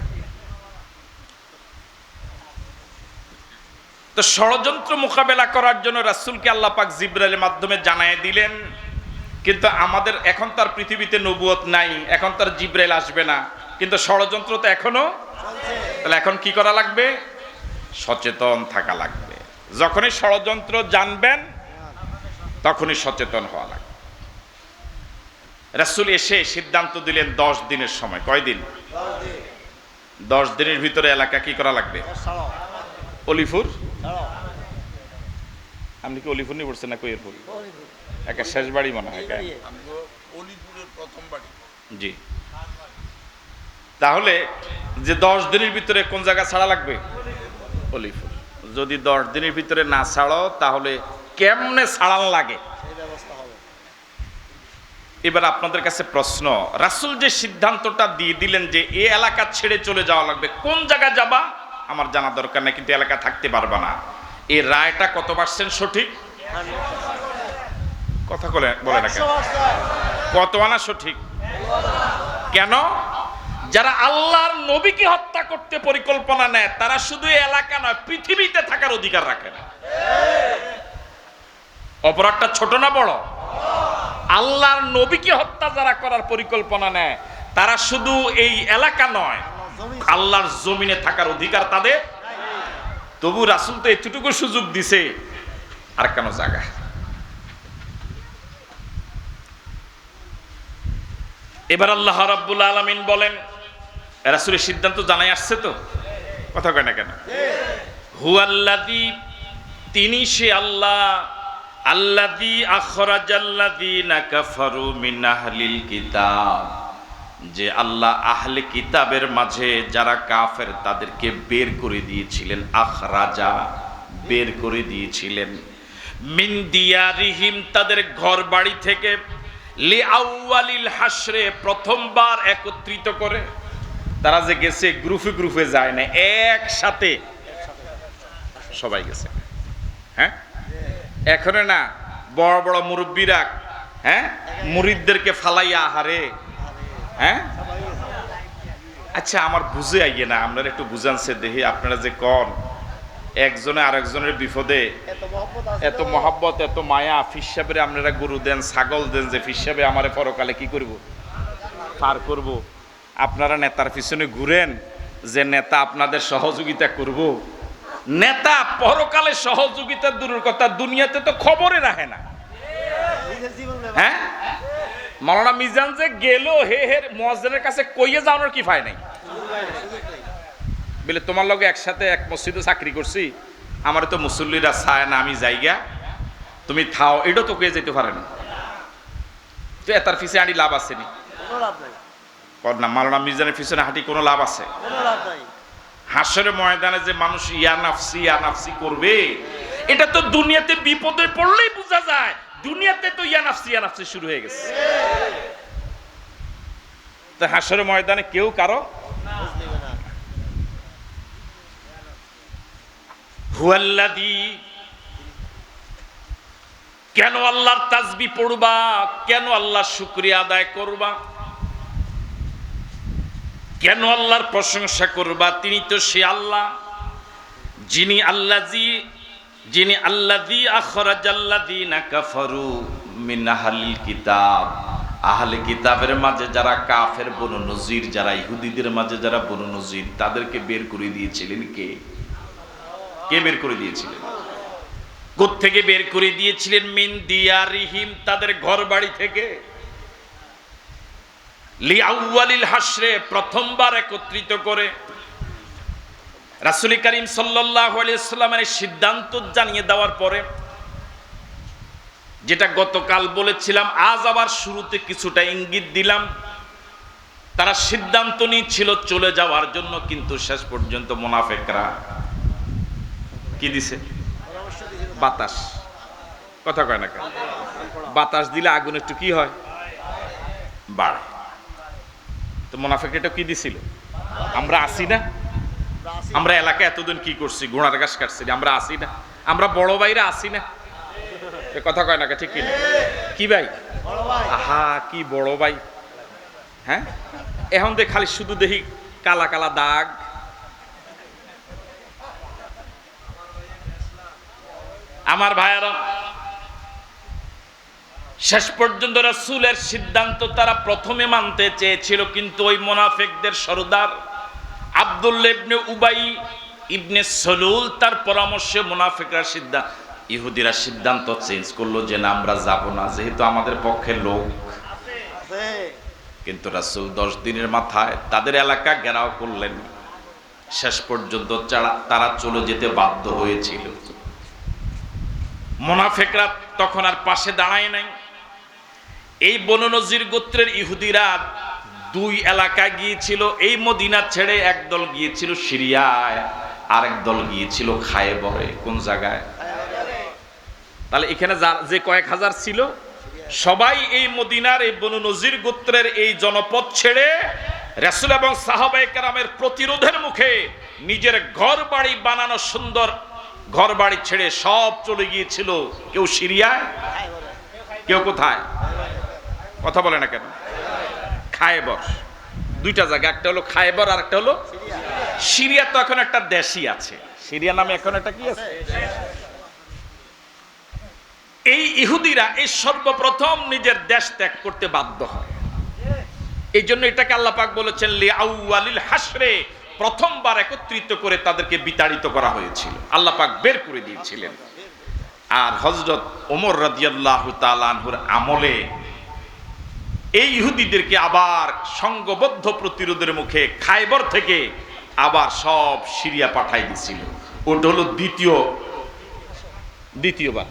Speaker 1: তো ষড়যন্ত্র মোকাবেলা করার জন্য রাসূলকে আল্লাহ পাক জিবরাইলের মাধ্যমে জানায় দিলেন। কিন্তু আমাদের এখন তার পৃথিবীতে নবুয়ত নাই, এখন তার জিবরাইল আসবে না, কিন্তু ষড়যন্ত্র তো এখনো। তাহলে এখন কি করা লাগবে? সচেতন থাকা লাগবে। যখনই ষড়যন্ত্র জানবেন তখনই সচেতন হওয়া লাগবে। রাসূল এসে সিদ্ধান্ত দিলেন 10 দিনের সময়। কয়দিন? 10 দিনের ভিতরে এলাকা কি করা লাগবে? অলিফুর। আপনি কি অলিফুর নিয়ে পড়ছেন না কইরপুর? একা শেষ বাড়ি মনে হয়। জি। তাহলে যে 10 দিনের ভিতরে কোন জায়গা ছাড়া লাগবে? অলিফুর। যদি 10 দিনের ভিতরে না ছাড়ো তাহলে কেমনে ছাড়ানো লাগে? এবার আপনাদের কাছে প্রশ্ন, রাসূল যে সিদ্ধান্তটা দিয়ে দিলেন যে এই এলাকা ছেড়ে চলে যাওয়া লাগবে, কোন জায়গায় যাবা আমার জানা দরকার নেই, কিন্তু এলাকা থাকতে পারবা না, এই রায়টা কত % সঠিক? কথা বলে না কেন? কত আনা সঠিক? কেন? যারা আল্লাহর নবীকে হত্যা করতে পরিকল্পনা নেয় তারা শুধু এলাকা নয়, পৃথিবীতে থাকার অধিকার রাখে না। অপরাধটা ছোট না বড়? আল্লাহর নবীকে হত্যা যারা করার পরিকল্পনা নেয় তারা শুধু এই এলাকা নয়, আল্লাহর জমিনে থাকার অধিকার তাদের। তবু রাসূল তো এতটুকু সুযোগ দিছে, আর কেন জায়গা? এবার আল্লাহ রাব্বুল আলামিন বলেন, রাসূলের সিদ্ধান্ত জানাই আসছে তো, কথা কয় না কেন? হুয়াল্লাযী, তিনি সে আল্লাহ, আল্লাযী আখরাজাল্লাযীনা কাফারু মিন আহলিল কিতাব, যে আল্লাহ আহলে কিতাবের মাঝে যারা কাফের তাদেরকে বের করে দিয়েছিলেন। আখরাজা, বের করে দিয়েছিলেন। মিন দিয়ারিহিম, তাদের ঘর বাড়ি থেকে। লিআউয়ালিল হাসরে, প্রথমবার একত্রিত করে। তারা যে গেছে গ্রুপে গ্রুপে যায় না, একসাথে সবাই গেছে। হ্যাঁ এখনো না বড় বড় মুরব্বীরা মুরিদদেরকে ফালাইয়া আহারে। হ্যাঁ আচ্ছা, আমার বুঝে আইয়ে না, আপনারা একটু বুঝানছে দেখি। আপনারা যে কন একজনে আরেকজনের বিপদে এত মহব্বত, এত মায়া, ফিসাবে আপনারা গরু দেন, ছাগল দেন, যে ফিসাবে আমারে পরকালে কি করব, পার করব। আপনারা নেতার পিছনে ঘুরেন যে নেতা আপনাদের সহযোগিতা করব। নেতা পরকালে সহযোগিতা দূরের কথা, দুনিয়াতে তো খবরে রাখে না। হ্যাঁ মাওলানা মিজান যে গেল হে হে মুয়াজ্জিনের কাছে কইয়ে যাওয়ার কি ফায় নাই? বলে তোমার লগে একসাথে এক মসজিদে চাকরি করছি, আমার তো মুসল্লিরা চায় না আমি যাইগা, তুমি থাও, এটা তো কে যেতে পারে না। তো এতার পিছে আড়ি লাভ আছে নি?
Speaker 2: কোনো লাভ নাই,
Speaker 1: না, মাওলানা মিজানের পিছনে হাঁটি কোনো লাভ আছে?
Speaker 2: কোনো লাভ নাই।
Speaker 1: হাসরের ময়দানে যে মানুষ ইয়া নাফসি করবে, এটা তো দুনিয়াতে বিপদে পড়লেই বোঝা যায়। দুনিয়াতে তো ইয়া নাফসি শুরু হয়ে গেছে। তো হাসরের ময়দানে কেউ কারো
Speaker 2: খোঁজ নেবে না।
Speaker 1: হুয়াল্লাযী, কেন আল্লাহর তাসবিহ পড়বা, কেন আল্লাহর শুকরিয়া আদায় করবা, কেন আল্লাহর প্রশংসা করবা? তিনি তো সে আল্লাহ যিনি আল্লাযী আখরাজাল্লাযীনা কাফারু মিন আহলিল কিতাব, আহলে কিতাবের মাঝে যারা কাফের বনু নজির, যারা ইহুদিদের মাঝে যারা বনু নজির, তাদেরকে বের করে দিয়েছিলেন কে? কে বের করে দিয়েছিলেন? কোত্থেকে বের করে দিয়েছিলেন? মিন দিয়ারিহিম, তাদের ঘর বাড়ি থেকে। লিআউয়ালিল হাসরে, প্রথমবার একত্রিত করে। রাসূল করিম সাল্লাল্লাহু আলাইহি ওয়াসাল্লামের সিদ্ধান্ত জানিয়ে দেওয়ার পরে, যেটা গতকাল বলেছিলাম, আজ আবার শুরুতে কিছুটা ইঙ্গিত দিলাম, তারা সিদ্ধান্ত নিয়েছিল চলে যাওয়ার জন্য, কিন্তু শেষ পর্যন্ত মুনাফিকরা কি দিছে? বাতাস। কথা কয় না কেন? বাতাস দিলে আগুন একটু কি হয়? বাড়ে। তো মুনাফিক এটা কি দিছিল? আমরা আসি না, আমরা এলাকায় এতদিন কি করছি? ঘোড়ার ঘাস কাটছি, আমরা আসি না, আমরা বড় ভাইরা আসি না। কথা কয় না, ঠিক কিনা? কি ভাই? আহা, কি বড় ভাই। হ্যাঁ, এখন দেখ খালি শুধু দেখি কালা কালা দাগ। আমার ভাইয়েরা, শেষ পর্যন্ত রাসূলের সিদ্ধান্ত তারা প্রথমে মানতে চেয়েছিল, কিন্তু ওই মুনাফিকদের সরদার আব্দুল্লাহ ইবনে উবাই ইবনে সলুল, তার পরামর্শে মুনাফিকরা ইহুদিরা সিদ্ধান্ত চেঞ্জ করলো যে না, আমরা যাব না, যেহেতু আমাদের পক্ষে লোক
Speaker 2: আছে।
Speaker 1: কিন্তু রাসূল 10 দিনের মাথায় তাদের এলাকা ঘেরাও করলেন। শেষ পর্যন্ত তারা চলে যেতে বাধ্য হয়েছিল। মুনাফিকরা তখন আর পাশে দাঁড়ায় নাই। এই বনু নজির গোত্রের ইহুদিরা 2 এলাকায় গিয়েছিল। এই মদিনা ছেড়ে একদল গিয়েছিল সিরিয়ায়, আরেক দল গিয়েছিল খায়বরে। কোন জায়গায়? তাহলে এখানে যে কয়েক হাজার ছিল, সবাই এই মদিনার এই বনু নজির গোত্রের এই জনপদ ছেড়ে রাসূল এবং সাহাবায়ে কেরামের প্রতিরোধের মুখে নিজের ঘর বাড়ি বানানো সুন্দর ঘর বাড়ি ছেড়ে সব চলে গিয়েছিল। কেউ সিরিয়ায়, কেউ কোথায়? কথা বলে না কেন? খায়বর। 2টা জায়গা, একটা হলো খায়বর আর একটা হলো সিরিয়া। তো এখন একটা দেশই আছে, সিরিয়া নামে এখন একটা কি আছে? এই ইহুদিরা এই সর্বপ্রথম নিজের দেশ ত্যাগ করতে বাধ্য হয়। এই জন্য এটাকে আল্লাহ পাক বলেছেন লিআউয়ালিল হাসরে, প্রথমবার একত্রিত করে তাদেরকে বিতাড়িত করা হয়েছিল, আল্লাহ পাক বের করে দিয়েছিলেন। আর হযরত ওমর রাদিয়াল্লাহু তাআলা আনহুর আমলে এই ইহুদিদেরকে আবার সংঘবদ্ধ প্রতিরোধের মুখে খায়বর থেকে আবার সব সিরিয়া পাঠাই দিয়েছিল। ওটা হলো দ্বিতীয়বার।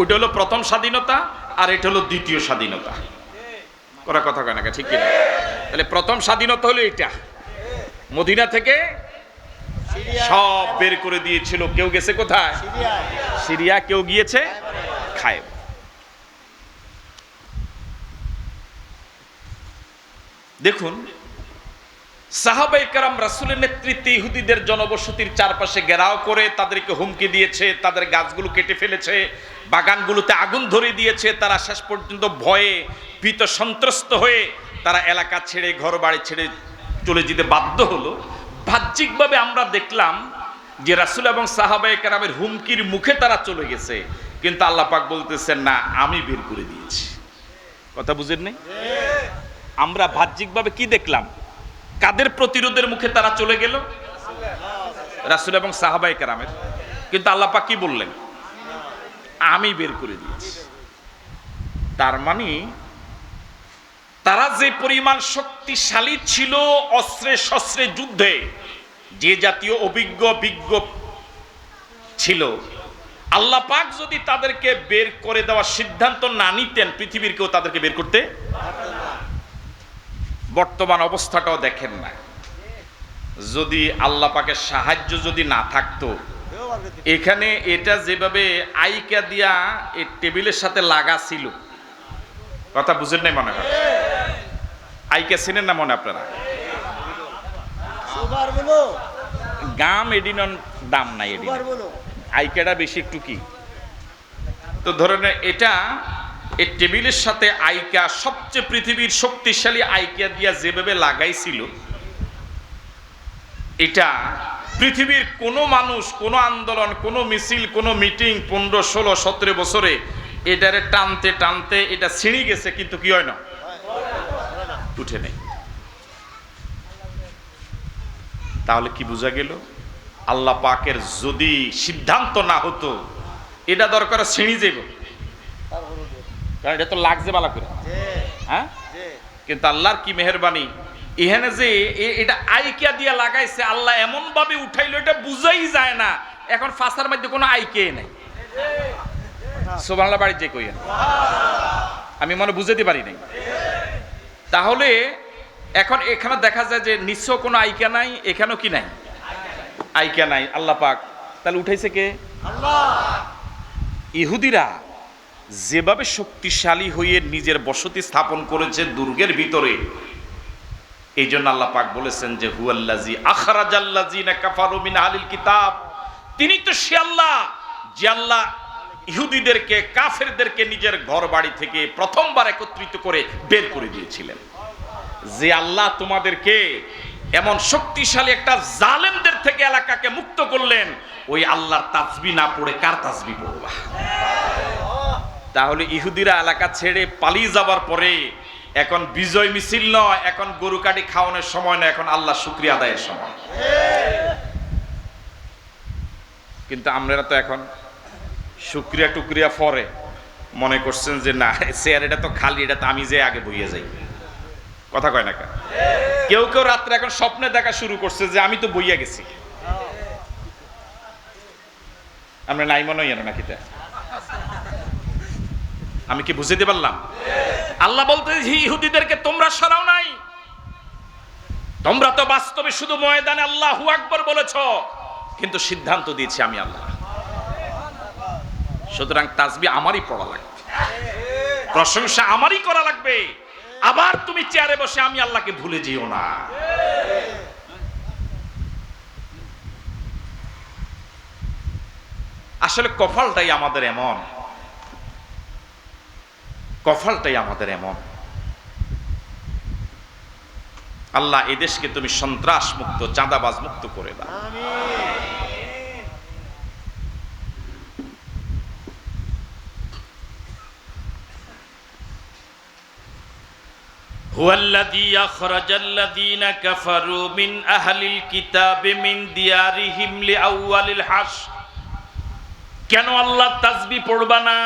Speaker 1: ওটা হলো প্রথম স্বাধীনতা, আর এটা হলো দ্বিতীয় স্বাধীনতা। কথা কয় না, ঠিক কিনা? তাহলে প্রথম স্বাধীনতা হলো এটা, মদিনা থেকে সব বের করে দিয়েছিল। কেউ গেছে কোথায়? সিরিয়া। কেউ গিয়েছে খায়বর। দেখুন, সাহাবায়ে কেরাম রাসূলের নেতৃত্বে ইহুদিদের জনবসতির চারপাশে ঘেরাও করে তাদেরকে হুমকি দিয়েছে, তাদের গাছগুলো কেটে ফেলেছে, বাগানগুলোতে আগুন ধরিয়ে দিয়েছে। তারা শেষ পর্যন্ত ভয়ে ভীত সন্ত্রস্ত হয়ে তারা এলাকা ছেড়ে, ঘর বাড়ি ছেড়ে চলে যেতে বাধ্য হলো। বাহ্যিকভাবে আমরা দেখলাম যে রাসূল এবং সাহাবায়ে কেরামের হুমকির মুখে তারা চলে গেছে, কিন্তু আল্লাহ পাক বলতেছেন না, আমি বের করে দিয়েছি। কথা বুঝেন নাই? আমরা বাহ্যিকভাবে কি দেখলাম? কাদের প্রতিরোধের মুখে তারা চলে গেল? রাসূল এবং সাহাবায়ে কেরামের। কিন্তু আল্লাহ পাক কি বললেন? আমি বের করে দিয়েছি। তার মানে তারা যে পরিমাণ শক্তিশালী ছিল অস্ত্রে শস্ত্রে যুদ্ধে, যে জাতীয় বিজ্ঞ ছিল, আল্লাহ পাক যদি তাদেরকে বের করে দেওয়ার সিদ্ধান্ত না নিতেন, পৃথিবীর কেউ তাদেরকে বের করতে। বর্তমান অবস্থাটাও দেখেন না, যদি আল্লাহ পাকের সাহায্য যদি না থাকতো, এখানে এটা যেভাবে আইকা দিয়া এই টেবিলের সাথে লাগা ছিল, কথা বুঝেন নাই মনে হয়? আইকা চিনেন না মনে আপনারা? গাম এডিনন দাম নাই, এডিন আইকাটা বেশি একটু কি তো ধরেন এটা এই টেবিলের সাথে আইকা সবচেয়ে পৃথিবীর শক্তিশালী আইকা দিয়া যেভাবে লাগাইছিল, এটা পৃথিবীর কোনো মানুষ, কোনো আন্দোলন, কোনো মিছিল, কোনো মিটিং 15, 16, 17 বছরে এটারে টানতে টানতে এটা ছিঁড়ে গেছে, কিন্তু কি হয় না, উঠে নেই। তাহলে কি বোঝা গেল? আল্লাহ পাকের যদি সিদ্ধান্ত না হতো, এটা দরকার ছিঁড়ে যাব, কারণ এটা তো লাগছে বালা করে, হ্যাঁ? কিন্তু আল্লাহর কি মেহেরবানি, এখানে যে এটা আইকিয়া দিয়ে লাগাইছে, আল্লাহ এমন ভাবে উঠাইলো এটা বুঝাই যায় না। এখন ফাঁসার মধ্যে কোনো আইকে নাই। সুবহানাল্লাহ বাড়ি যে কইয়া আমি মনে বুঝাতে পারি নাই। তাহলে এখন এখানে দেখা যায় যে নিশ্চয় কোনো আইকা নাই, এখানেও কি নাই, আইকা নাই, আল্লাহ পাক। তাহলে উঠাইছে কে? আল্লাহ। ইহুদিরা যেভাবে শক্তিশালী হয়ে নিজের বসতি স্থাপন করেছে দুর্গের ভিতরে, এই জন্য আল্লাহ পাক বলেছেন যে হুয়াল্লাযী আখরাজাল্লাযীনা কাফারু মিন আহলিল কিতাব, তিনি তো সে আল্লাহ যে আল্লাহ ইহুদিদেরকে, কাফেরদেরকে নিজের ঘর বাড়ি থেকে প্রথমবার একত্রিত করে বের করে দিয়েছিলেন। যে আল্লাহ তোমাদেরকে এমন শক্তিশালী একটা জালেমদের থেকে এলাকাকে মুক্ত করলেন, ওই আল্লাহর তাসবিহ না পড়ে কার তাসবিহ পড়বা? তাহলে ইহুদিরা এলাকা ছেড়ে পালিয়ে যাবার পরে এখন বিজয় মিছিল নয়, এখন গরু কাটি খাওয়ানোর সময় নয়, এখন আল্লাহ শুকরিয়া আদায়ের সময়। কিন্তু আমরা তো এখন শুকরিয়া টুকরিয়া পরে মনে করছেন যে না, চেয়ার এটা তো খালি, এটা তো আমি যে আগে বইয়ে যাই, কথা কয় না কেন? কেউ কেউ রাত্রে এখন স্বপ্নে দেখা শুরু করছে যে আমি তো বইয়া গেছি। আমরা নাই মনে হয় নাকি? আমি কি বুঝতে পারলাম? আল্লাহ বলতে ইহুদিদেরকে তোমরা সরাও নাই, তোমরা তো বাস্তবে শুধু ময়দানে আল্লাহু আকবার বলেছ, কিন্তু সিদ্ধান্ত দিয়েছি আমি আল্লাহ। সুতরাং তাসবিহ আমারই পড়া লাগবে, প্রশংসা আমারই করা লাগবে। আবার তুমি চেয়ারে বসে আমি আল্লাহকে ভুলে যেও না। আসলে কপালটাই আমাদের এমন, কপালটাই আমাদের এমন। আল্লাহ এই দেশকে তুমি সন্ত্রাস মুক্ত, চাঁদাবাজ মুক্ত করে দাও। হুয়াল্লাযী আখরাজাল্লাযীনা কাফারু মিন আহলিল কিতাবি মিন দিয়ারিহিম লিআউয়ালিল হাশর। কেন আল্লাহ তাসবিহ পড়বা না?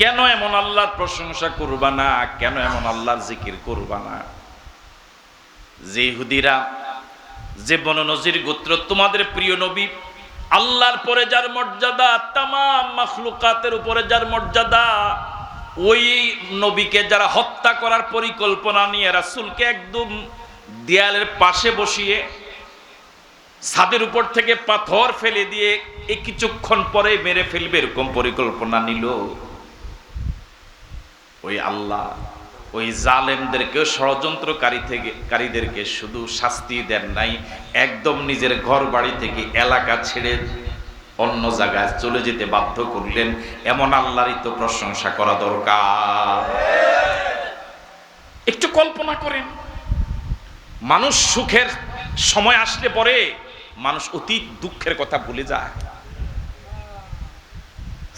Speaker 1: কেন এমন আল্লাহর প্রশংসা করবা না? কেন এমন আল্লাহর জিকির করবা না? যে ইহুদিরা, যে বনু নজির গোত্র, তোমাদের প্রিয় নবী, আল্লাহর পরে যার মর্যাদা, তামাম মাখলুকাতের উপরে যার মর্যাদা, ওই নবীকে যারা হত্যা করার পরিকল্পনা নিয়ে রাসূলকে একদম দেয়ালের পাশে বসিয়ে ছাদের উপর থেকে পাথর ফেলে দিয়ে কিছুক্ষণ পরে মেরে ফেলবে এরকম পরিকল্পনা নিল, ওই আল্লাহ ওই জালেমদেরকে, ষড়যন্ত্রকারীদেরকে শুধু শাস্তি দেন নাই, একদম নিজের ঘর বাড়ি থেকে এলাকা ছেড়ে অন্য জায়গায় চলে যেতে বাধ্য করলেন। এমন আল্লাহরই তো প্রশংসা করা দরকার। একটু কল্পনা করেন, মানুষ সুখের সময় আসলে পরে মানুষ অতীত দুঃখের কথা ভুলে যায়।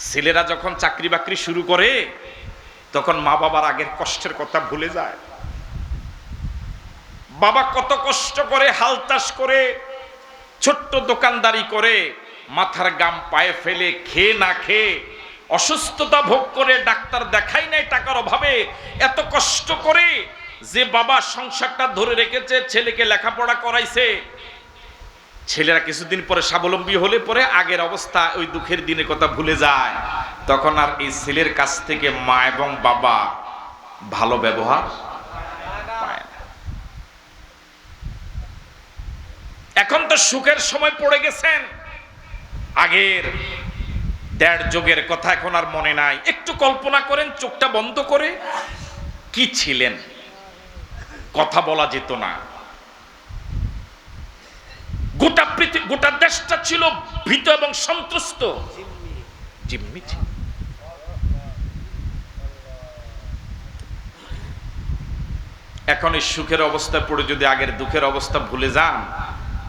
Speaker 1: ছেলেরা যখন চাকরি বাকরি শুরু করে তখন মা বাবার আগের কষ্টের কথা ভুলে যায়। বাবা কত কষ্ট করে হালতাস করে ছোট্ট দোকানদারি করে মাথার গাম পায়ে ফেলে খেয়ে না খেয়ে অসুস্থতা ভোগ করে ডাক্তার দেখাই নাই টাকার অভাবে, এত কষ্ট করে যে বাবা সংসারটা ধরে রেখেছে, ছেলেকে লেখাপড়া করাইছে, ছেলেরা কিছুদিন পরে স্বাবলম্বী হলে পরে আগের অবস্থা, ওই দুঃখের দিনের কথা ভুলে যায়। তখন আর এই ছেলের কাছ থেকে মা এবং বাবা ভালো ব্যবহার পায় না। এখন তো সুখের সময় পড়ে গেছেন, আগের 1.5 যুগের কথা এখন আর মনে নাই। একটু কল্পনা করেন, চোখটা বন্ধ করে, কি ছিলেন, কথা বলা যেত না, গোটা দেশটা ছিল ভীত এবং সন্ত্রস্ত, জিম্মি ছিল। এখন এই সুখের অবস্থায় পড়ে যদি আগের দুঃখের অবস্থা ভুলে যান,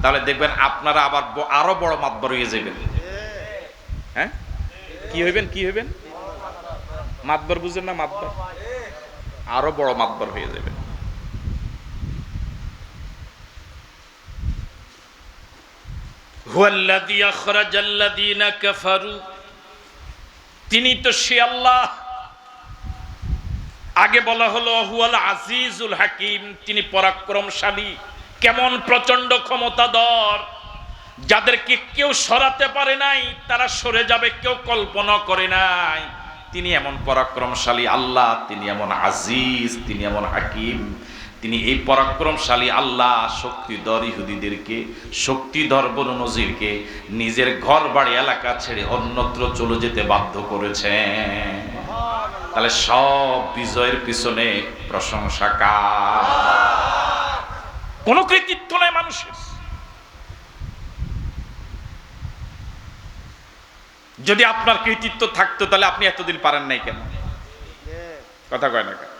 Speaker 1: তাহলে দেখবেন আপনারা আবার আরো বড় মাতবর হয়ে যাবেন। হ্যাঁ, কি হইবেন মাতবর, বুঝেন না? মাতবর, আরো বড় মাতবর হয়ে যাবেন। হুয়াল্লাযী আখরাজাল্লাযীনা কাফারু, তিনি তো সে আল্লাহ। আগে বলা হলো হুয়াল আজিজুল হাকিম, তিনি পরাক্রমশালী। কেমন প্রচন্ড ক্ষমতাধর, যাদেরকে কেউ সরাতে পারে নাই তারা সরে যাবে কেউ কল্পনা করে নাই। তিনি এমন পরাক্রমশালী আল্লাহ, তিনি এমন আজিজ, তিনি এমন হাকিম। তিনি এই পরাক্রমশালী আল্লাহ শক্তিধর ইহুদিদেরকে, শক্তিধর বনু নজিরকে নিজের ঘর বাড়ি এলাকা ছেড়ে অন্যত্র চলে যেতে বাধ্য করেছেন। তাহলে সব বিজয়ের পিছনে প্রশংসা কার? কোনো কৃতিত্ব নাই মানুষের। যদি আপনার কৃতিত্ব থাকতো তাহলে আপনি এতদিন পারেন নাই কেন? কথা কয় না কেন?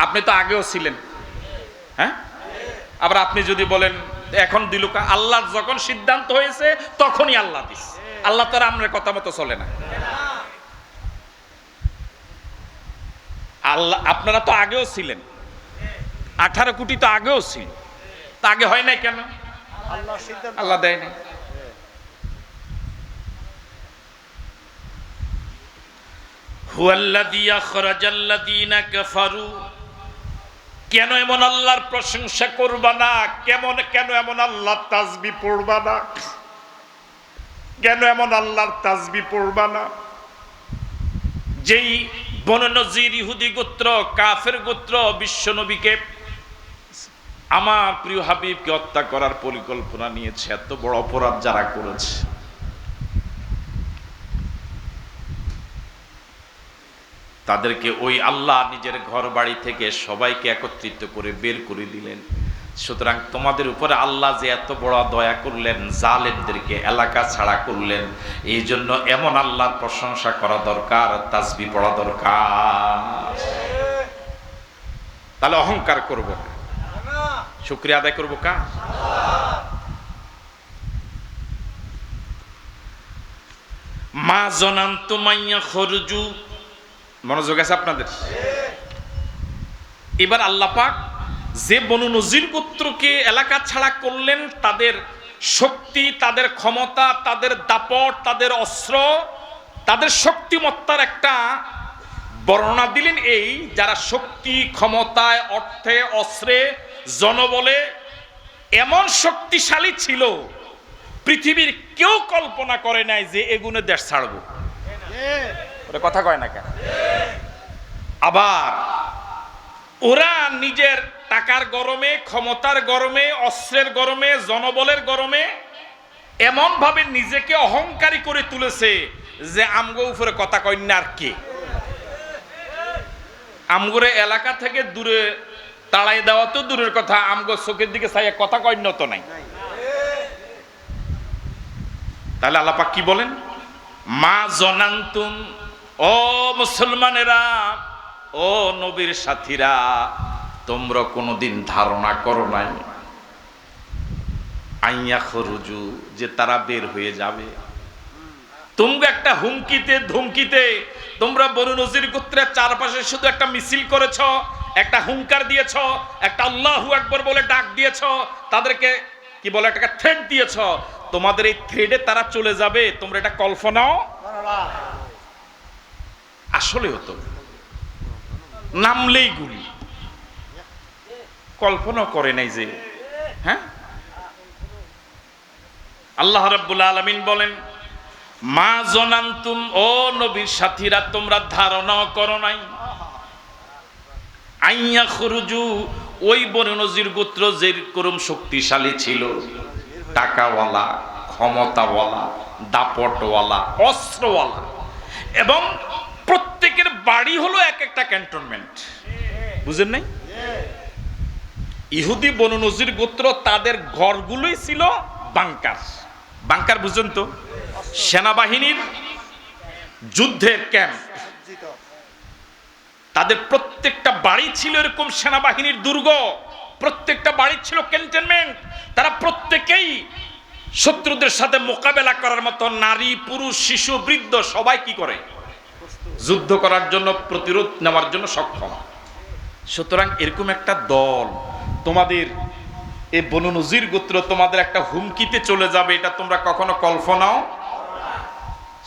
Speaker 1: আপনি তো আগেও ছিলেন। হ্যাঁ, আবার আপনি যদি বলেন এখন দিল, আল্লাহ যখন সিদ্ধান্ত হয়েছে তখনই আল্লাহ দিস। আল্লাহ তার আমরা কথা মতো চলে না। আল্লাহ, আপনারা তো আগেও ছিলেন, 18 কোটি তো আগেও ছিল, তা আগে হয় নাই কেন? আল্লাহ দেয় নাই। হুয়াল্লাযী আখরাজাল্লাযীনা কাফারু, কেন এমন আল্লাহর প্রশংসা করবা না? কেন এমন আল্লাহর তাসবিহ পড়বা না? কেন এমন আল্লাহর তাসবিহ পড়বা না? যেই বনু নজির ইহুদি গোত্র, কাফের গোত্র বিশ্ব নবীকে, আমার প্রিয় হাবিবকে হত্যা করার পরিকল্পনা নিয়েছে, এত বড় অপরাধ যারা করেছে, তাদেরকে ওই আল্লাহ নিজের ঘর বাড়ি থেকে সবাইকে একত্রিত করে বের করে দিলেন। সুতরাং তোমাদের উপরে আল্লাহ যে এত বড় দয়া করলেন, জালেমদেরকে এলাকা ছাড়া করলেন, এই জন্য এমন আল্লাহর প্রশংসা করা দরকার, তাসবিহ পড়া দরকার। তাহলে অহংকার করব না, শুকরিয়া আদায় করব কার? মা জানান্তুম আইয়া খরজু, মনোযোগ আছে আপনাদের? এবার আল্লাহ পাক যে বনু নজির গোত্রকে এলাকা ছাড়া করলেন, তাদের শক্তি, তাদের ক্ষমতা, তাদের দাপট, তাদের অস্ত্র, তাদের শক্তিমত্তার একটা বর্ণনা দিলেন। এই যারা শক্তি, ক্ষমতায়, অর্থে, অস্ত্রে, জনবলে এমন শক্তিশালী ছিল, পৃথিবীর কেউ কল্পনা করে নাই যে এগুনে দেশ ছাড়বো। কথা কয় না কেন? আবার ওরা নিজের টাকার গরমে, ক্ষমতার গরমে, অস্ত্রের গরমে, জনবলের গরমে এমন ভাবে নিজেকে অহংকারী করে তুলেছে যে আমগো উপরে কথা কয় না। আর কে আমগরে এলাকা থেকে দূরে তাড়াই দেওয়া তো দূরের কথা, আমগো চোখের দিকে চাইয়া কথা কয় না তো নাই। তাহলে আল্লাহ পাক কি বলেন? মা জানান্তুম, ও মুসলমানেরা, ও নবীর সাথীরা, তোমরা কোনোদিন ধারণা করো নাই আইয়া খরুজু, যে তারা বের হয়ে যাবে। তোমরা একটা হুমকিতে ধুমকিতে তোমরা বনু নজির গোত্রের চারপাশে শুধু একটা মিছিল করেছ, একটা হুঙ্কার দিয়েছ, একটা আল্লাহু আকবার বলে ডাক দিয়েছ, তাদেরকে কি বলে একটা থ্রেড দিয়েছ। তোমাদের এই থ্রেডে তারা চলে যাবে, তোমরা এটা কল্পনাও আসলে হতো, নামলেই গুলি, কল্পনা করে নাই যে। হ্যাঁ, আল্লাহ রাব্বুল আলামিন বলেন, মা জনান্তুম, ও নবীর সাথীরা, তোমরা ধারণা করো নাই, আইয়া খুরুজু, ওই বনু নজির গোত্র যেরকম শক্তিশালী ছিল, টাকাওয়ালা, ক্ষমতাওয়ালা, দাপটওয়ালা, অস্ত্রওয়ালা, এবং প্রত্যেকের বাড়ি হলো এক একটা ক্যান্টনমেন্ট। বুঝেন নাই? ইহুদি বনু নজির গোত্র, তাদের ঘরগুলোই ছিল বাংকার। বাংকার বুঝেন তো? সেনাবাহিনীর যুদ্ধের ক্যাম্প। তাদের প্রত্যেকটা বাড়ি ছিল এরকম সেনাবাহিনীর দুর্গ, প্রত্যেকটা বাড়ি ছিল ক্যান্টনমেন্ট। তারা প্রত্যেকেই শত্রুদের সাথে মোকাবেলা করার মতো নারী, পুরুষ, শিশু, বৃদ্ধ সবাই কি করে? যুদ্ধ করার জন্য, প্রতিরোধ নেওয়ার জন্য সক্ষম। সুতরাং এরকম একটা দল, তোমাদের এই বনু নজির গোত্র তোমাদের একটা হুমকিতে চলে যাবে, এটা তোমরা কখনো কল্পনাও।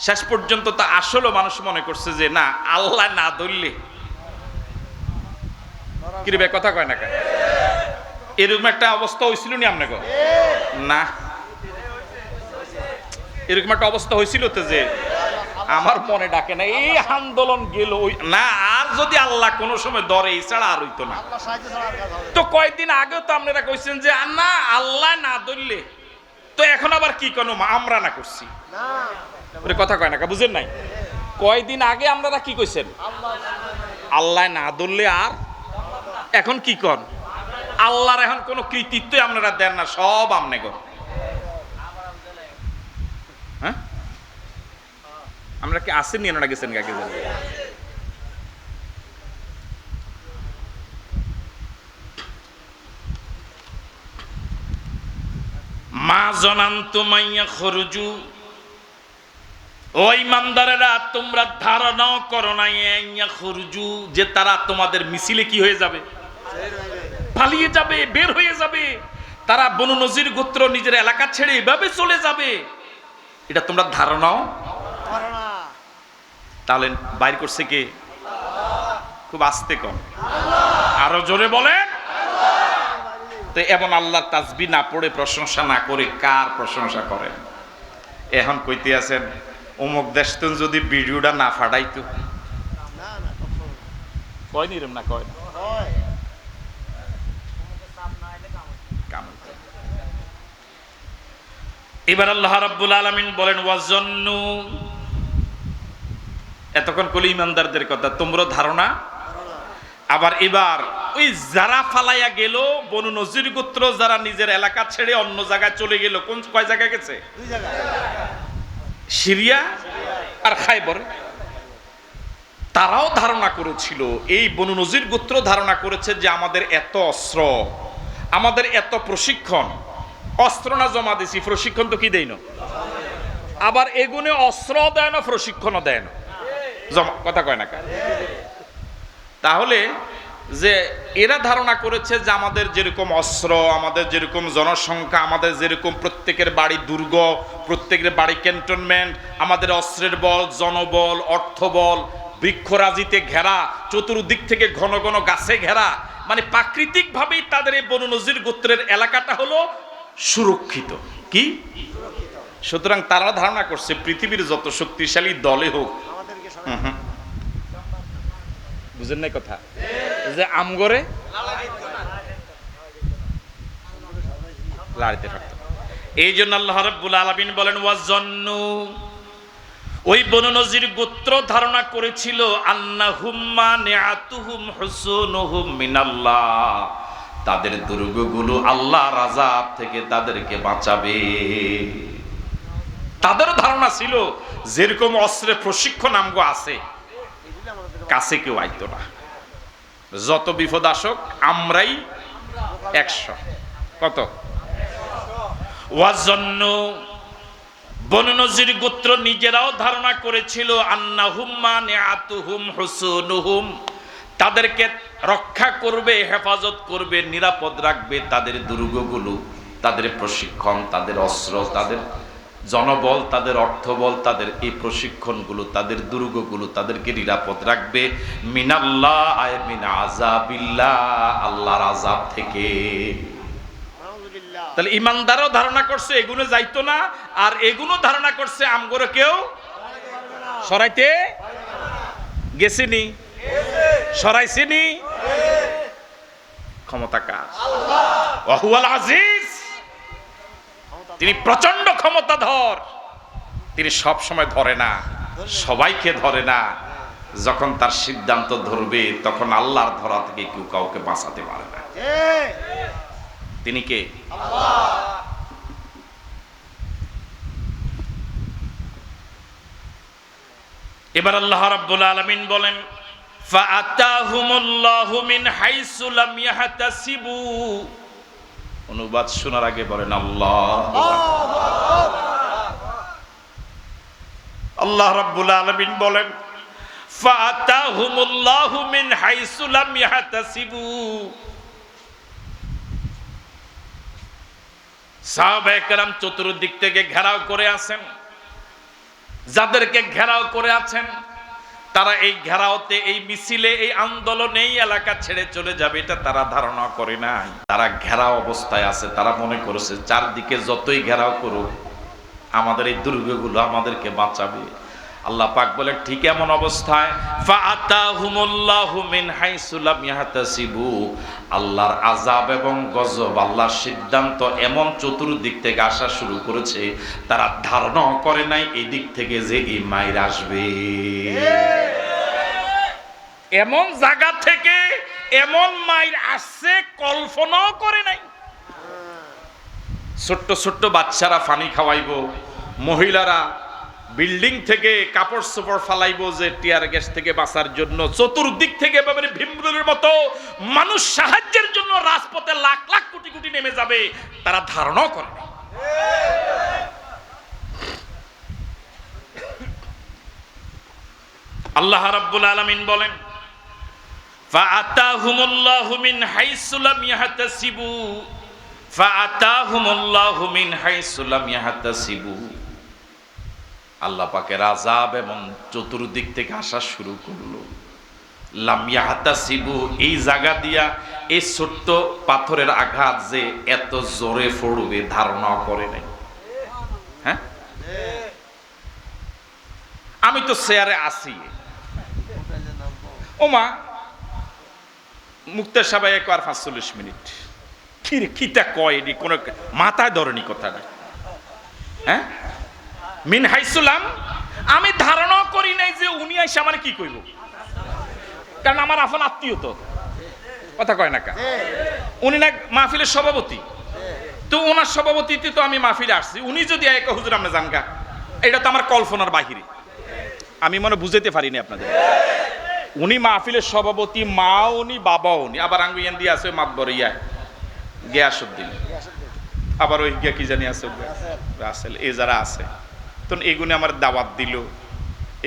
Speaker 1: শেষ পর্যন্ত তা আসলে মানুষ মনে করছে যে না, আল্লাহ না ধরলে কি রে, কথা কয় না কেন? এরকম একটা অবস্থা হয়েছিল নি আপনাকে? না, এরকম একটা অবস্থা হয়েছিল তো, যে আমার মনে ডাকে না, এই আন্দোলন গেল না। আর যদি আল্লাহ কোনো সময় ধরে, এছাড়া আর হইতো না। তো কয়েকদিন আগে তো আপনারা কইছেন যে না, আল্লাহ না ধরলে, তো এখন আবার কি কোনো আমরা না করছি? কথা কয় না, বুঝেন নাই? কয়দিন আগে আপনারা কি কইছেন? আল্লাহ না ধরলে, আর এখন কি কন? আল্লাহর এখন কোনো কৃতিত্ব আপনারা দেন না, সব আমনে গো। হ্যাঁ, আমরা কি আসেন নিয়ে না গেছেন কাকে জানি? মা জনান্তু মাইয়া খরুজু, ও ইমানদারেরা, তোমরা ধারণাও করো না ইয়া খরুজু, যে তারা তোমাদের মিছিলে কি হয়ে যাবে? পালিয়ে যাবে, বের হয়ে যাবে। তারা বনু নজির গোত্র নিজের এলাকা ছেড়ে এভাবে চলে যাবে, এটা তোমরা ধারণাও। তাহলে বাইর করছে কে? খুব আস্তে কম, আরো জোরে বলেন। তো এমন আল্লাহর তাসবিহ না পড়ে, প্রশংসা না করে কার প্রশংসা করেন? এখন কইতে আছেন অমুক দেশ তো যদি ভিডিওটা না ফাটাইতো, কয় নিরম না, কয় না। এবার আল্লাহ রাব্বুল আলামিন বলেন, ওয়াজন্নু, এতক্ষণ কলি ইমানদারদের কথা, তোমরা ধারণা। আবার এবার ওই যারা ফালাইয়া গেল, বনু নজির গোত্র যারা নিজের এলাকা ছেড়ে অন্য জায়গায় চলে গেল, কোন কয় জায়গায় গেছে? সিরিয়া আর খায়বর। তারাও ধারণা করেছিল, এই বনু নজির গোত্র ধারণা করেছে যে আমাদের এত অস্ত্র, আমাদের এত প্রশিক্ষণ, অস্ত্র না জমা দিছি, প্রশিক্ষণ তো কি দেই না, আবার এগুনে অস্ত্র দেয় না, প্রশিক্ষণও দেয় না, জমা, কথা কয় না কার? তাহলে যে এরা ধারণা করেছে যে আমাদের যেরকম অস্ত্র, আমাদের যেরকম জনসংখ্যা, আমাদের যেরকম প্রত্যেকের বাড়ি দুর্গ, প্রত্যেকের বাড়ি ক্যান্টনমেন্ট, আমাদের অস্ত্রের বল, জনবল, অর্থবল, বৃক্ষরাজিতে ঘেরা, চতুর্দিক থেকে ঘন ঘন গাছে ঘেরা, মানে প্রাকৃতিকভাবেই তাদের এই বনু নজির গোত্রের এলাকাটা হলো সুরক্ষিত। কি? সুতরাং তারা ধারণা করছে পৃথিবীর যত শক্তিশালী দলে হোক, বুঝেন নাই কথা, যে আমগরে লাড়িতে থাকতো। এই জন্য আল্লাহ রাব্বুল আলামিন বলেন, ওয়াজন্নু, ওই বনু নজির গোত্র ধারণা করেছিল, আন্নাহুম মানিআতুহুম হুসুনুহুম মিনাল্লাহ, তাদের দুর্গগুলো আল্লাহর আযাব থেকে তাদেরকে বাঁচাবে। তাদের ধারণা ছিল যেরকম অস্ত্রের প্রশিক্ষণ আমগো আছে, কাছে কেউ আইতো না, যত বিপদ আসুক আমরাই 100। কত? ওয়াজন্নু, বনু নজির গোত্র নিজেরাও ধারণা করেছিল, আন্নাহুম মানিআতুহুম হুসুনুহুম, তাদেরকে রক্ষা করবে, হেফাজত করবে, নিরাপদ রাখবে তাদের দুর্গগুলো, তাদের প্রশিক্ষণ, তাদের অস্ত্র, তাদের জনবল, তাদের অর্থবল, তাদের এই প্রশিক্ষণগুলো, তাদের দুর্গগুলো তাদেরকে নিরাপদ রাখবে মিনাল্লাহ আয় মিন আযাবিল্লাহ, আল্লাহর আযাব থেকে। তাহলে ইমানদারও ধারণা করছে এগুলো যাইতো না, আর এগুলো ধারণা করছে আমগরে কেউ সরাইতে গেছিনি, সরাইছিনি। ক্ষমতা কার? ওয়াহুয়াল আজিজ, তিনি প্রচন্ড ক্ষমতাধর। তিনি সব সময় ধরে না, সবাইকে ধরে না। যখন তার সিদ্ধান্ত ধরবে তখন আল্লাহর ধরা থেকে কেউ কাউকে বাঁচাতে পারে না। তিনি কে? এবার আল্লাহ রাব্বুল আলামিন বলেন ফাআতাহুমুল্লাহু মিন হাইসু লাম ইয়াহতাসিবু। অনুবাদ শোনার আগে বলেন আল্লাহু আকবার। আল্লাহ রাব্বুল আলামিন বলেন ফাআতাহুমুল্লাহু মিন হাইসু লাম ইয়াহতাসিবু। সাহাবায়ে কেরাম চতুর্দিক থেকে ঘেরাও করে আছেন। যাদেরকে ঘেরাও করে আছেন তারা এই ঘেরাওতে, এই মিছিলে, এই আন্দোলনে এই এলাকা ছেড়ে চলে যাবে এটা তারা ধারণা করে নাই। তারা ঘেরাও অবস্থায় আছে। তারা মনে করেছে চারদিকে যতই ঘেরাও করুক আমাদের এই দুর্গগুলো আমাদেরকে বাঁচাবে। আল্লাহ পাক বলে ঠিক এমন অবস্থায় ফাআতাহুমুল্লাহু মিন হাইসু লাম ইয়াহতাসিবু, আল্লাহর আযাব এবং গজব, আল্লাহর সিদ্ধান্ত এমন চতুর্দিক থেকে আসা শুরু করেছে তারা ধারণা করে নাই এই দিক থেকে যে এই মাইর আসবে। এমন জায়গা থেকে এমন মাইর আসছে কল্পনাও করে নাই। ছোট্ট ছোট্ট বাচ্চারা পানি খাওয়াইবো, মহিলারা বিল্ডিং থেকে কাপড় চোপড় ফালাইবো যে টিয়ার গ্যাস থেকে বাঁচার জন্য। চতুর্দিক থেকে এভাবে ভীমরুলের মতো মানুষ সাহায্যের জন্য রাজপথে লাখ লাখ কোটি কোটি নেমে যাবে তারা ধারণা করে না। আল্লাহ রাব্বুল আলামিন বলেন ফাআতাহুমুল্লাহু মিন হাইসু লাম ইয়াহতাসিবু, ফাআতাহুমুল্লাহু মিন হাইসু লাম ইয়াহতাসিবু। আল্লাহ পাকের আযাব এবং চতুর্দিক থেকে আসা শুরু করলো। লাম ইয়াহতাসিবু, এই জায়গা দিয়া এই ছোট্ট পাথরের আঘাত যে এত জোরে পড়বে ধারণা করে নাই। হ্যাঁ, আমি তো চেয়ারে আছি, ওমা মুক্তার সবাই একবার ৪৫ মিনিট কিটা কয় এটি কোন মাথায় ধরেনি কথাটা। হ্যাঁ, মিন হাইসুলাম, আমি ধারণা করি নাই যে উনি এসে আমার কি কইব, কারণ আমার আপন আত্মীয় তো, কথা কয় না কা। উনি না মাহফিলের সভাপতি, তো ওনার সভাপতিতে তো আমি মাহফিলে আসছি। উনি যদি এক হুজুর আমরা জানগা, এটা তো আমার কল্পনার বাহিরে, আমি মনে বুঝাইতে পারিনি আপনাদের। উনি মাহফিলের সভাপতি, মা উনি, বাবা উনি, আবার আঙ্গুইয়ান দিয়ে আছে মাতবর ইয়া গিয়াসউদ্দিন, আবার ওই গিয়া কি জানি আছে রাসেল, এই যারা আছে। তো এগুনে আমার দাওয়াত দিল,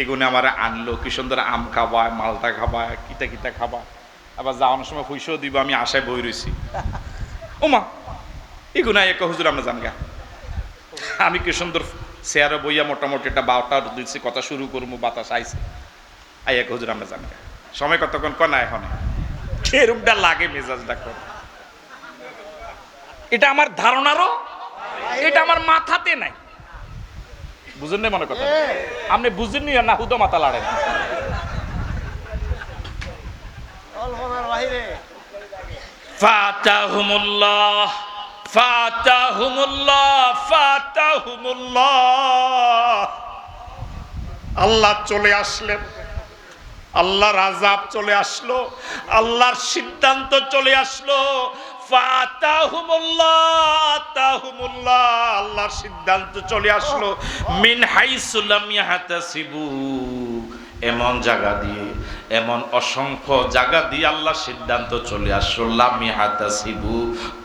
Speaker 1: এগুনে আমার আনলো, কি সুন্দর আম খাবা, মালটা খাবা, কিতা কিতা খাবা, আবার যাওয়ানোর সময় পয়সাও দিব। আমি আশায় বই রয়েছি, ওমা এগুনা এক হুজুর আমরা জানগা। আমি কি সুন্দর চেয়ারে বইয়া মোটামুটি একটা ১২টা দিচ্ছি, কথা শুরু করবো, বাতাস আইছে, আই এক হুজুর আমরা জানগা। সময় কতক্ষণ কনা এখন এরকমটা লাগে মেজাজটা কর। এটা আমার ধারণারও, এটা আমার মাথাতে নাই। বুঝেন না মনে কথা, আপনি বুঝেননি না, হুদো মাথা লাড়েন। ফাতাহুমুল্লাহ, ফাতাহুমুল্লাহ, ফাতাহুমুল্লাহ। আল্লাহ চলে আসলেন, আল্লাহর আযাব চলে আসলো, আল্লাহর সিদ্ধান্ত চলে আসলো। ফাতাহুমুল্লাহ, আতাহুমুল্লাহ, আল্লাহর সিদ্ধান্ত চলে আসলো। মিন হাইসু লাম ইয়াহতাসিবু, এমন জায়গা দিয়ে, এমন অসংখ্য জায়গা দিয়ে আল্লাহ সিদ্ধান্ত চলে আসলো। লাম ইয়াহতাসিবু,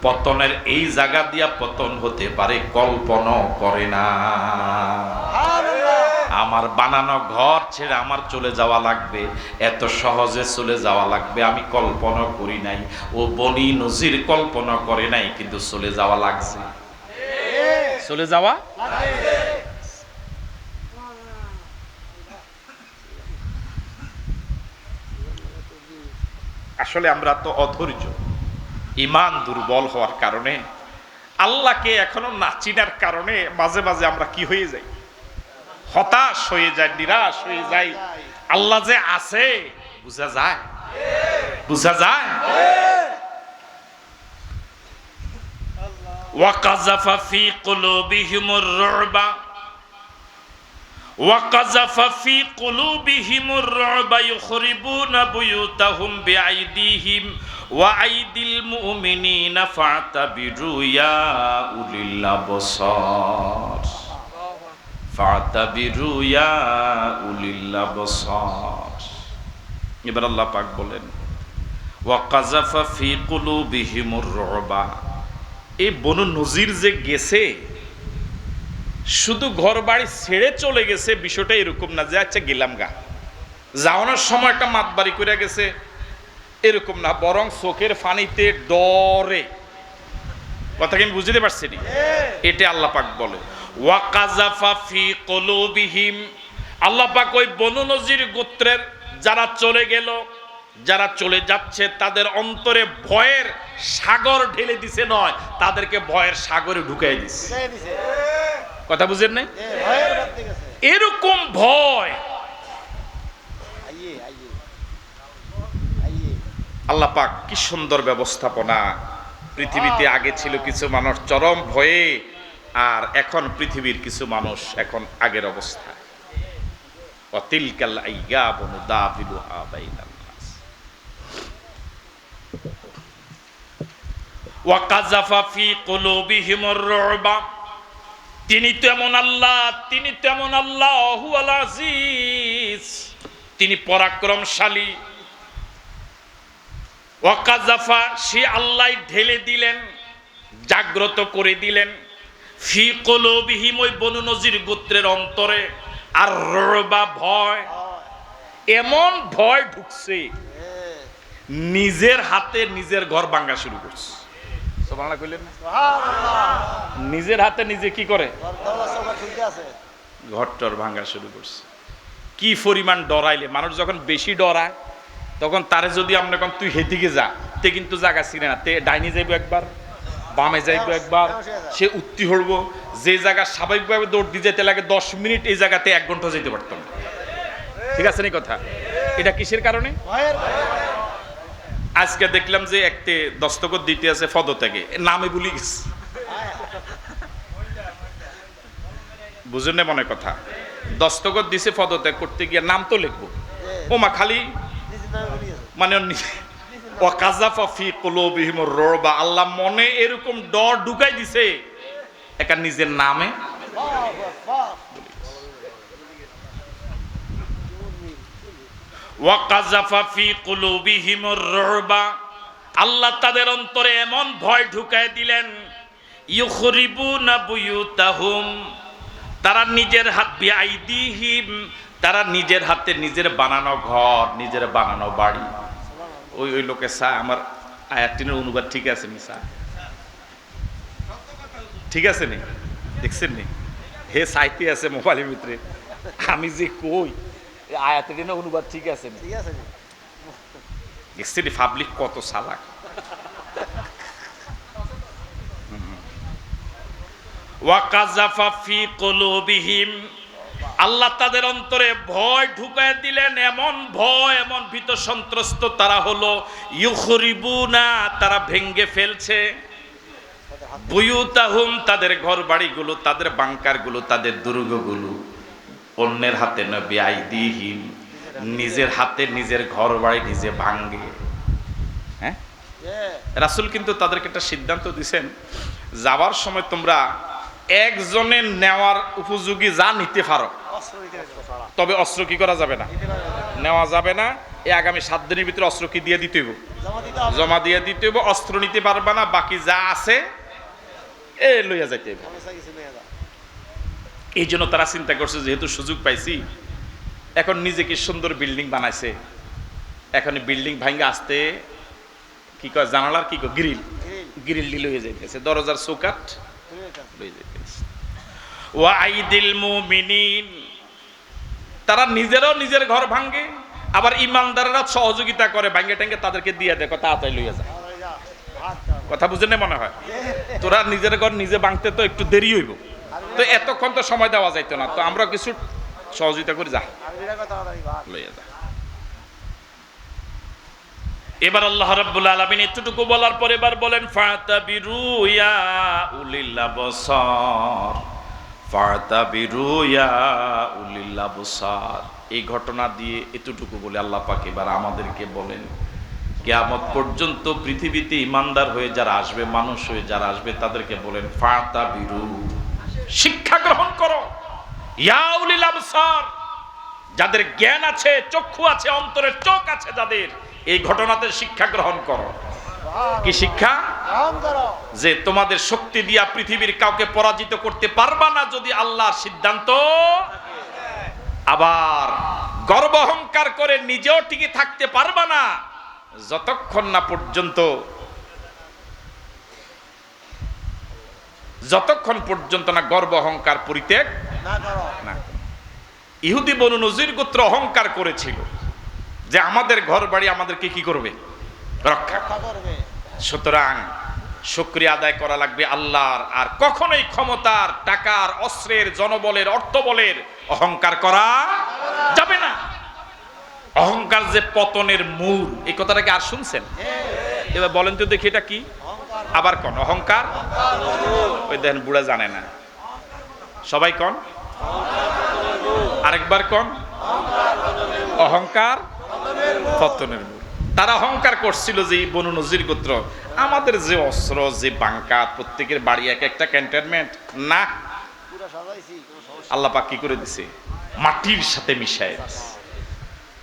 Speaker 1: পতনের এই জায়গা দিয়া পতন হতে পারে কল্পনা করে না। আমার বানানো ঘর ছেড়ে আমার চলে যাওয়া লাগবে, এত সহজে চলে যাওয়া লাগবে আমি কল্পনা করি নাই। ও বনি নজির কল্পনা করে নাই, কিন্তু চলে যাওয়া লাগছে, চলে যাওয়া। আসলে আমরা তো অধৈর্য, ঈমান দুর্বল হওয়ার কারণে আল্লাহকে এখনো না চিনার কারণে মাঝে মাঝে আমরা কি হয়ে যাই, হতাশ হয়ে যায়, নিরাশ হয়ে যাই। আল্লাহ যে আছে বুঝা যায়, বুঝা যায়। وَقَذَفَ فِي قُلُوبِهِمُ الرُّعْبَ وَقَذَفَ فِي قُلُوبِهِمُ الرُّعْبَ يُخْرِبُونَ بُيُوتَهُمْ بِأَيْدِيهِمْ وَأَيْدِي الْمُؤْمِنِينَ فَاعْتَبِرُوا يَا أُولِي الْأَبْصَارِ فَاعْتَبِرُوا يَا أُولِي الْأَبْصَارِ। এবার আল্লাহ পাক বলেন وَقَذَفَ فِي قُلُوبِهِمُ الرُّعْبَ। এই বনু নজির যে গেছে শুধু ঘর বাড়ি ছেড়ে চলে গেছে, বিষয়টা এরকম না যে আচ্ছা গেলাম গা, যাওয়ানোর সময় একটা মাতবাড়ি করে গেছে, এরকম না, বরং চোখের ফানিতে ডরে। কথা কি আমি বুঝতে পারছি নি? এটা আল্লাহ পাক বলে ওয়াকাযাফা ফি কুলুবিহিম। আল্লাহ পাক ওই বনু নজির গোত্রের যারা চলে গেল, যারা চলে যাচ্ছে, তাদের অন্তরে ভয়ের সাগর ঢেলে দিছে, নয় তাদেরকে ভয়ের সাগরে ঢুকাই দিছে। কথা বুঝেন নাই? এরকম ভয় আল্লাহ পাক কি সুন্দর ব্যবস্থাপনা। পৃথিবীতে আগে ছিল কিছু মানুষ চরম ভয়ে, আর এখন পৃথিবীর কিছু মানুষ এখন আগের অবস্থা। ওয়াতিলকাল আইয়ামু নুদাবিলুহা বাইনান নাস। ওয়াকাযাফা ফি কুলুবিহিমুর রু'বা। তিনি তেমন আল্লাহ, তিনি তেমন আল্লাহ হুয়াল আজিজ, তিনি পরাক্রমশালী। ওয়াকাযাফা, সে আল্লাহ ঢেলে দিলেন, জাগ্রত করে দিলেন, ফি কুলুবিহিম, ওই বনু নজির গোত্রের অন্তরে, আর রু'বা, ভয়। এমন ভয় ঢুকছে নিজের হাতে নিজের ঘর ভাঙা শুরু করছে। সুবহানাল্লাহ কইলেন না? নিজের হাতে নিজে কি করে ঘরটর ভাঙা শুরু করছে। কি পরিমাণ ডরাইলে মানুষ যখন বেশি ডরায় তখন তারে যদি আমরা কোন তুই হেদিকে যা, তে কিন্তু জায়গা চিনে না, তে ডাইনি যাইবো একবার, বামে যাইবো একবার, সে উত্তি হড়ব। যে জায়গা স্বাভাবিকভাবে দৌড় দিয়ে যেতে লাগে 10 মিনিট, এই জায়গাতে 1 ঘন্টা যেতে পারতাম। ঠিক আছে নি কথা? এটা কিসের কারণে? আজকে দেখলাম যে একতে দস্তখত দিতে আছে পদত্যাগে, নামে ভুলে গেছে। বুঝেন না মনে কথা? দস্তখত দিছে পদত্যাগ করতে গিয়ে, নাম তো লিখবো, ওমা খালি মানে ওয়াকাযাফা ফি কুলুবিহিমুর রু'বা। আল্লাহ মনে এরকম ডর ঢুকাই দিছে একা নিজের নামে। ওয়াকাযাফা ফি কুলুবিহিমুর রু'বা। আল্লাহ তাদের অন্তরে এমন ভয় ঢুকায় দিলেন, ইউখরিবুনা বুয়ুতাহুম, তারা নিজের হাত বিআইদিহিম, তারা নিজের হাতে নিজের বানানো ঘর, নিজের বানানো বাড়ি। ওই লোকে সা আমার আয়াতটির অনুবাদ ঠিক আছে নি? সা ঠিক আছে নি? দেখছেন নি? হে সাইতে আছে মোবাইলের ভিতরে, আমি যে কই আয়াতটির অনুবাদ ঠিক আছে নি? দেখছেন পাবলিক কত চালাক। ওয়াকাযাফা ফি কুলুবিহিম, আল্লাহ তাদের অন্তরে ভয় ঢুকায় দিলেন, এমন ভয়, এমন ভীত সন্ত্রস্ত তারা হলো, ইউখরিবুনা, তারা ভেঙ্গে ফেলছে, বুয়ুতাহুম, তাদের ঘর বাড়িগুলো, তাদের বাংকারগুলো, তাদের দুর্গগুলো, অন্যের হাতে না, বিআইদিহিম, নিজের হাতে নিজের ঘর বাড়ি নিজে ভাঙ্গে। হ্যাঁ, রাসূল কিন্তু তাদেরকে একটা সিদ্ধান্ত দিয়েছেন, যাবার সময় তোমরা একজনের নেওয়ার উপযোগী যা নিতে পারো, তবে অস্ত্র কি করা যাবে না, নেওয়া যাবে না। এই আগামী 7 দিনের ভিতরে অস্ত্র কি দিয়ে দিতে হইব, জমা দিয়ে দিতে হইব। অস্ত্র নিতে পারবা না, বাকি যা আছে এ লইয়া যাইতে হইব। এই জন্য তারা চিন্তা করছে যেহেতু সুযোগ পাইছি, এখন নিজে কি সুন্দর বিল্ডিং বানাইছে, এখন বিল্ডিং ভাঙ্গে আসতে কি কয় জানালার কি কয় গ্রিল, গ্রিল দি লইয়া যাইতেছে, দরজার চৌকাঠ লইয়া যাইতেছে। ওয়া আইদিল মুমিনিন, তারা নিজেরাও নিজের ঘর ভাঙ্গে, আবার ইমানদাররা সহযোগিতা করে, ভাঙ্গে টাঙ্গে তাদেরকে দিয়ে দেখো তাড়াতাড়ি লইয়া যায়। কথা বুঝেন না মনে হয়? তোরা নিজের ঘর নিজে ভাঙতে তো একটু দেরি হইব, তো এতক্ষণ তো সময় দেওয়া যাইতো না, তো আমরা কিছু সহযোগিতা করি, যা লইয়া যা। এবার আল্লাহ রাব্বুল আলামিন এতটুকু বলার পর এবার বলেন ফাতাবিরু ইয়া উলিল আবসার, ফাতাবিরু ইয়া উলিল আবসার। এই ঘটনা দিয়ে এতটুকু বলে আল্লাহ পাক এবার আমাদেরকে বলেন কিয়ামত পর্যন্ত পৃথিবীতে ইমানদার হয়ে যারা আসবে, মানুষ হয়ে যারা আসবে, তাদেরকে বলেন ফাতাবিরু, শিক্ষা গ্রহণ করো, ইয়া উলিল আবসার, যাদের জ্ঞান আছে, চক্ষু আছে, অন্তরের চোখ আছে যাদের, এই ঘটনাতে শিক্ষা গ্রহণ করো। কি শিক্ষা? যে তোমাদের শক্তি দিয়া পৃথিবীর কাউকে পরাজিত করতে পারবা না যদি আল্লাহর সিদ্ধান্ত। আবার গর্ব অহংকার করে নিজেও টিকে থাকতে পারবা না যতক্ষণ পর্যন্ত না গর্ব অহংকার পরিত্যাগ না। ইহুদি বনু নজির গোত্র অহংকার করেছিল যে আমাদের ঘর বাড়ি আমাদেরকে কি করবে? রক্ষা করবে। সুতরাং শুকরিয়া আদায় করা লাগবে আল্লাহর, আর কখনোই ক্ষমতার, টাকার, অস্ত্রের, জনবলের, অর্থবলের অহংকার করা যাবে না। অহংকার যে পতনের মূল, এই কথাটাকে আর শুনছেন? এবার বলেন তো দেখি এটা কি? আবার কোন অহংকার? ওই দেখেন বুড়া জানে না, সবাই কোন, আরেকবার কোন, অহংকার পতনের মূল। তারা অহংকার করছিল যে বনু নজির গোত্র, আমাদের যে অস্ত্র, যে বাঙ্কা, প্রত্যেকের বাড়ি এক একটা ক্যান্টনমেন্ট না, আল্লাহ পাক কি করে দিছে? মাটির সাথে মিশায় দিছে।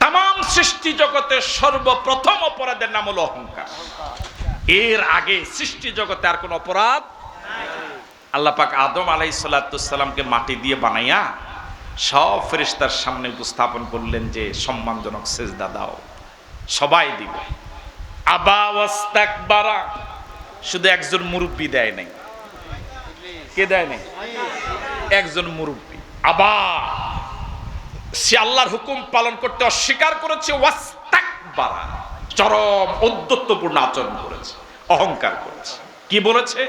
Speaker 1: তাম সৃষ্টি জগতের সর্বপ্রথম অপরাধের নাম হলো অহংকার। এর আগে সৃষ্টি জগতে আর কোন অপরাধ আল্লাহ পাক আদম আলাইহিস সালাতুসসালামকে মাটি দিয়ে বানাইয়া সব ফেরেশতার সামনে উপস্থাপন করলেন যে সম্মানজনক সিজদা দাও, সবাই দিবে। আবা ওয়াস্তাকবারা, শুধু একজন মুরব্বি দেয় নাই। কে দেয় নাই? একজন মুরব্বি। আবা, সে আল্লাহর হুকুম পালন করতে অস্বীকার করেছে। ওয়াস্তাকবারা, চরম ঔদ্ধত্যপূর্ণ আচরণ করেছে, অহংকার করেছে। কি বলেছে?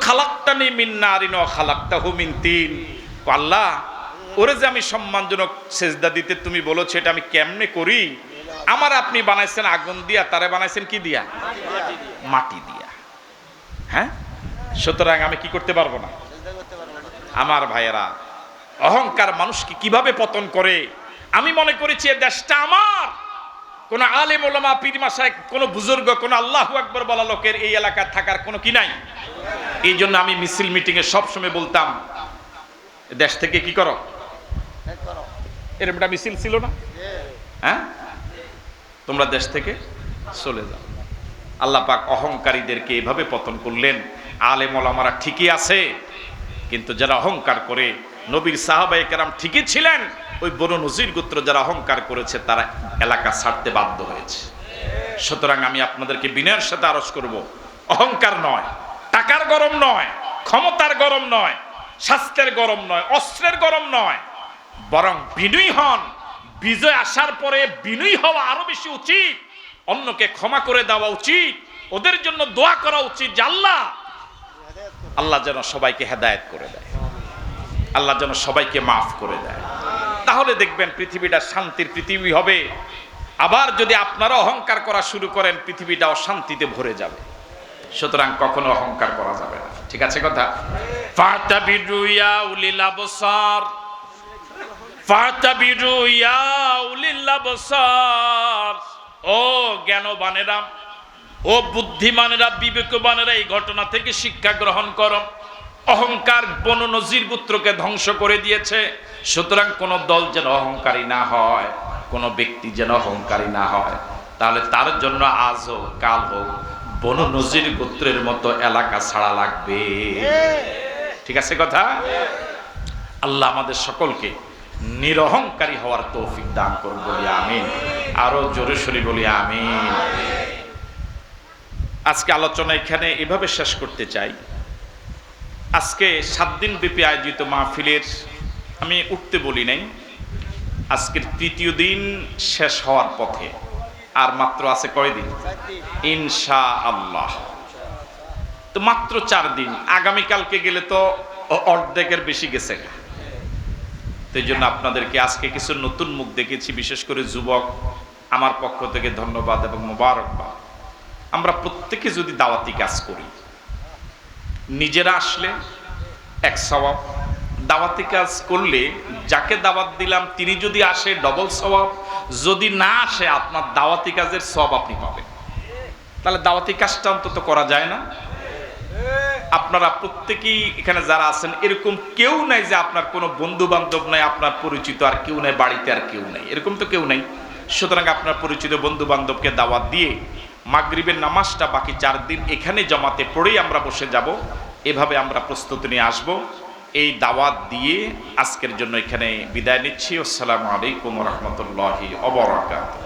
Speaker 1: খালাকতানি মিন নারিন ওয়া খালাকতাহু মিন তিন। আল্লাহ, ওরে যে আমি সম্মানজনক সেজদা দিতে তুমি বলেছো, এটা আমি কেমনে করি? আমার আপনি বানাইছেন আগুন দিয়া, তারে বানাইছেন কি দিয়া? মাটি দিয়া। হ্যাঁ, সুতরাং আমি কি করতে পারবো না? আমার ভাইয়েরা, অহংকার মানুষকে কিভাবে পতন করে। আমি মনে করেছি এই দেশটা আমার, কোন আলেম ওলামা, পীর মাশায়েখ, কোন বুজুর্গ, কোন আল্লাহু আকবার বলা লোকের এই এলাকায় থাকার কোনো কি নাই। এই জন্য আমি মিছিল মিটিং এ সবসময় বলতাম, দেশ থেকে কি করো, এরকম একটা মিছিল ছিল না? হ্যাঁ, তোমরা দেশ থেকে চলে যাও। আল্লাহ পাক অহংকারীদেরকে এভাবে পতন করলেন। আলেম ওলামারা ঠিকই আছে, কিন্তু যারা অহংকার করে, নবীর সাহাবায়ে কেরাম ঠিকই ছিলেন, ওই বনু নজির গোত্র যারা অহংকার করেছে তারা এলাকা ছাড়তে বাধ্য হয়েছে। সুতরাং আমি আপনাদেরকে বিনয়ের সাথে আরজ করব, অহংকার নয়, টাকার গরম নয়, ক্ষমতার গরম নয়, স্বাস্থ্যের গরম নয়, অস্ত্রের গরম নয়, বরং বিনয়ী হন। বিজয় আসার পরে বিনয়ী হওয়া আরো বেশি উচিত, অন্যকে ক্ষমা করে দেওয়া উচিত, ওদের জন্য দোয়া করা উচিত যে আল্লাহ যেন সবাইকে হেদায়েত করে দেয়, আল্লাহ যেন সবাইকে মাফ করে দেয়। তাহলে দেখবেন পৃথিবীটা শান্তির পৃথিবী হবে। আবার যদি আপনারা অহংকার করা শুরু করেন, পৃথিবীটা অশান্তিতে ভরে যাবে। সুতরাং কখনো অহংকার করা যাবে না। ঠিক আছে কথা? ফাতাবিরু ইয়া উলিল আবসার, ফাতাবিরু ইয়া উলিল আবসার। ও জ্ঞানবানেরা, ও বুদ্ধিমানেরা, বিবেকবানেরা, এই ঘটনা থেকে শিক্ষা গ্রহণ করো। অহংকার বনু নজির গোত্রকে ধ্বংস করে দিয়েছে। সুতরাং কোন দল যেন অহংকারী না হয়, কোন ব্যক্তি যেন অহংকারী না হয়। তাহলে তার জন্য আজ হোক কাল হোক বনু নজির গোত্রের মতো এলাকা ছাড়া লাগবে। ঠিক আছে কথা? আল্লাহ আমাদের সকলকে নিরহংকারী হওয়ার তৌফিক দান করুন, বলি আমিন। আরো জোরে সরি বলি আমিন। আজকে আলোচনা এখানে এভাবে শেষ করতে চাই। আজকে 7 দিন ব্যাপী আয়োজিত মাহফিলের আমি উঠতে বলি নাই, আজকের 3য় দিন শেষ হওয়ার পথে। আর মাত্র আছে কয়দিন? ইনশাআল্লাহ তো মাত্র 4 দিন, আগামীকালকে গেলে তো অর্ধেকের বেশি গেছে। তো এই জন্য আপনাদেরকে আজকে কিছু নতুন মুখ দেখেছি, বিশেষ করে যুবক, আমার পক্ষ থেকে ধন্যবাদ এবং মোবারকবাদ। আমরা প্রত্যেকে যদি দাওয়াতি কাজ করি, নিজেরা আসলে এক সওয়াব, দাওয়াতি কাজ করলে যাকে দাওয়াত দিলাম তিনি যদি আসে ডবল সওয়াব, যদি না আসে আপনার দাওয়াতি কাজের সওয়াব আপনি পাবেন। তাহলে দাওয়াতি কাজটা অন্তত করা যায় না? আপনারা প্রত্যেকেই এখানে যারা আছেন, এরকম কেউ নাই যে আপনার কোনো বন্ধু বান্ধব নাই, আপনার পরিচিত আর কেউ নাই, বাড়িতে আর কেউ নাই, এরকম তো কেউ নাই। সুতরাং আপনার পরিচিত বন্ধু বান্ধবকে দাওয়াত দিয়ে মাগরিবের নামাজটা বাকি 4 দিন এখানে জমাতে পড়েই আমরা বসে যাব। এভাবে আমরা প্রস্তুতি নিয়ে আসব। এই দাওয়াত দিয়ে আজকের জন্য এখানে বিদায় নিচ্ছি। আসসালামু আলাইকুম ওয়া রাহমাতুল্লাহি ওয়া বারাকাতুহু।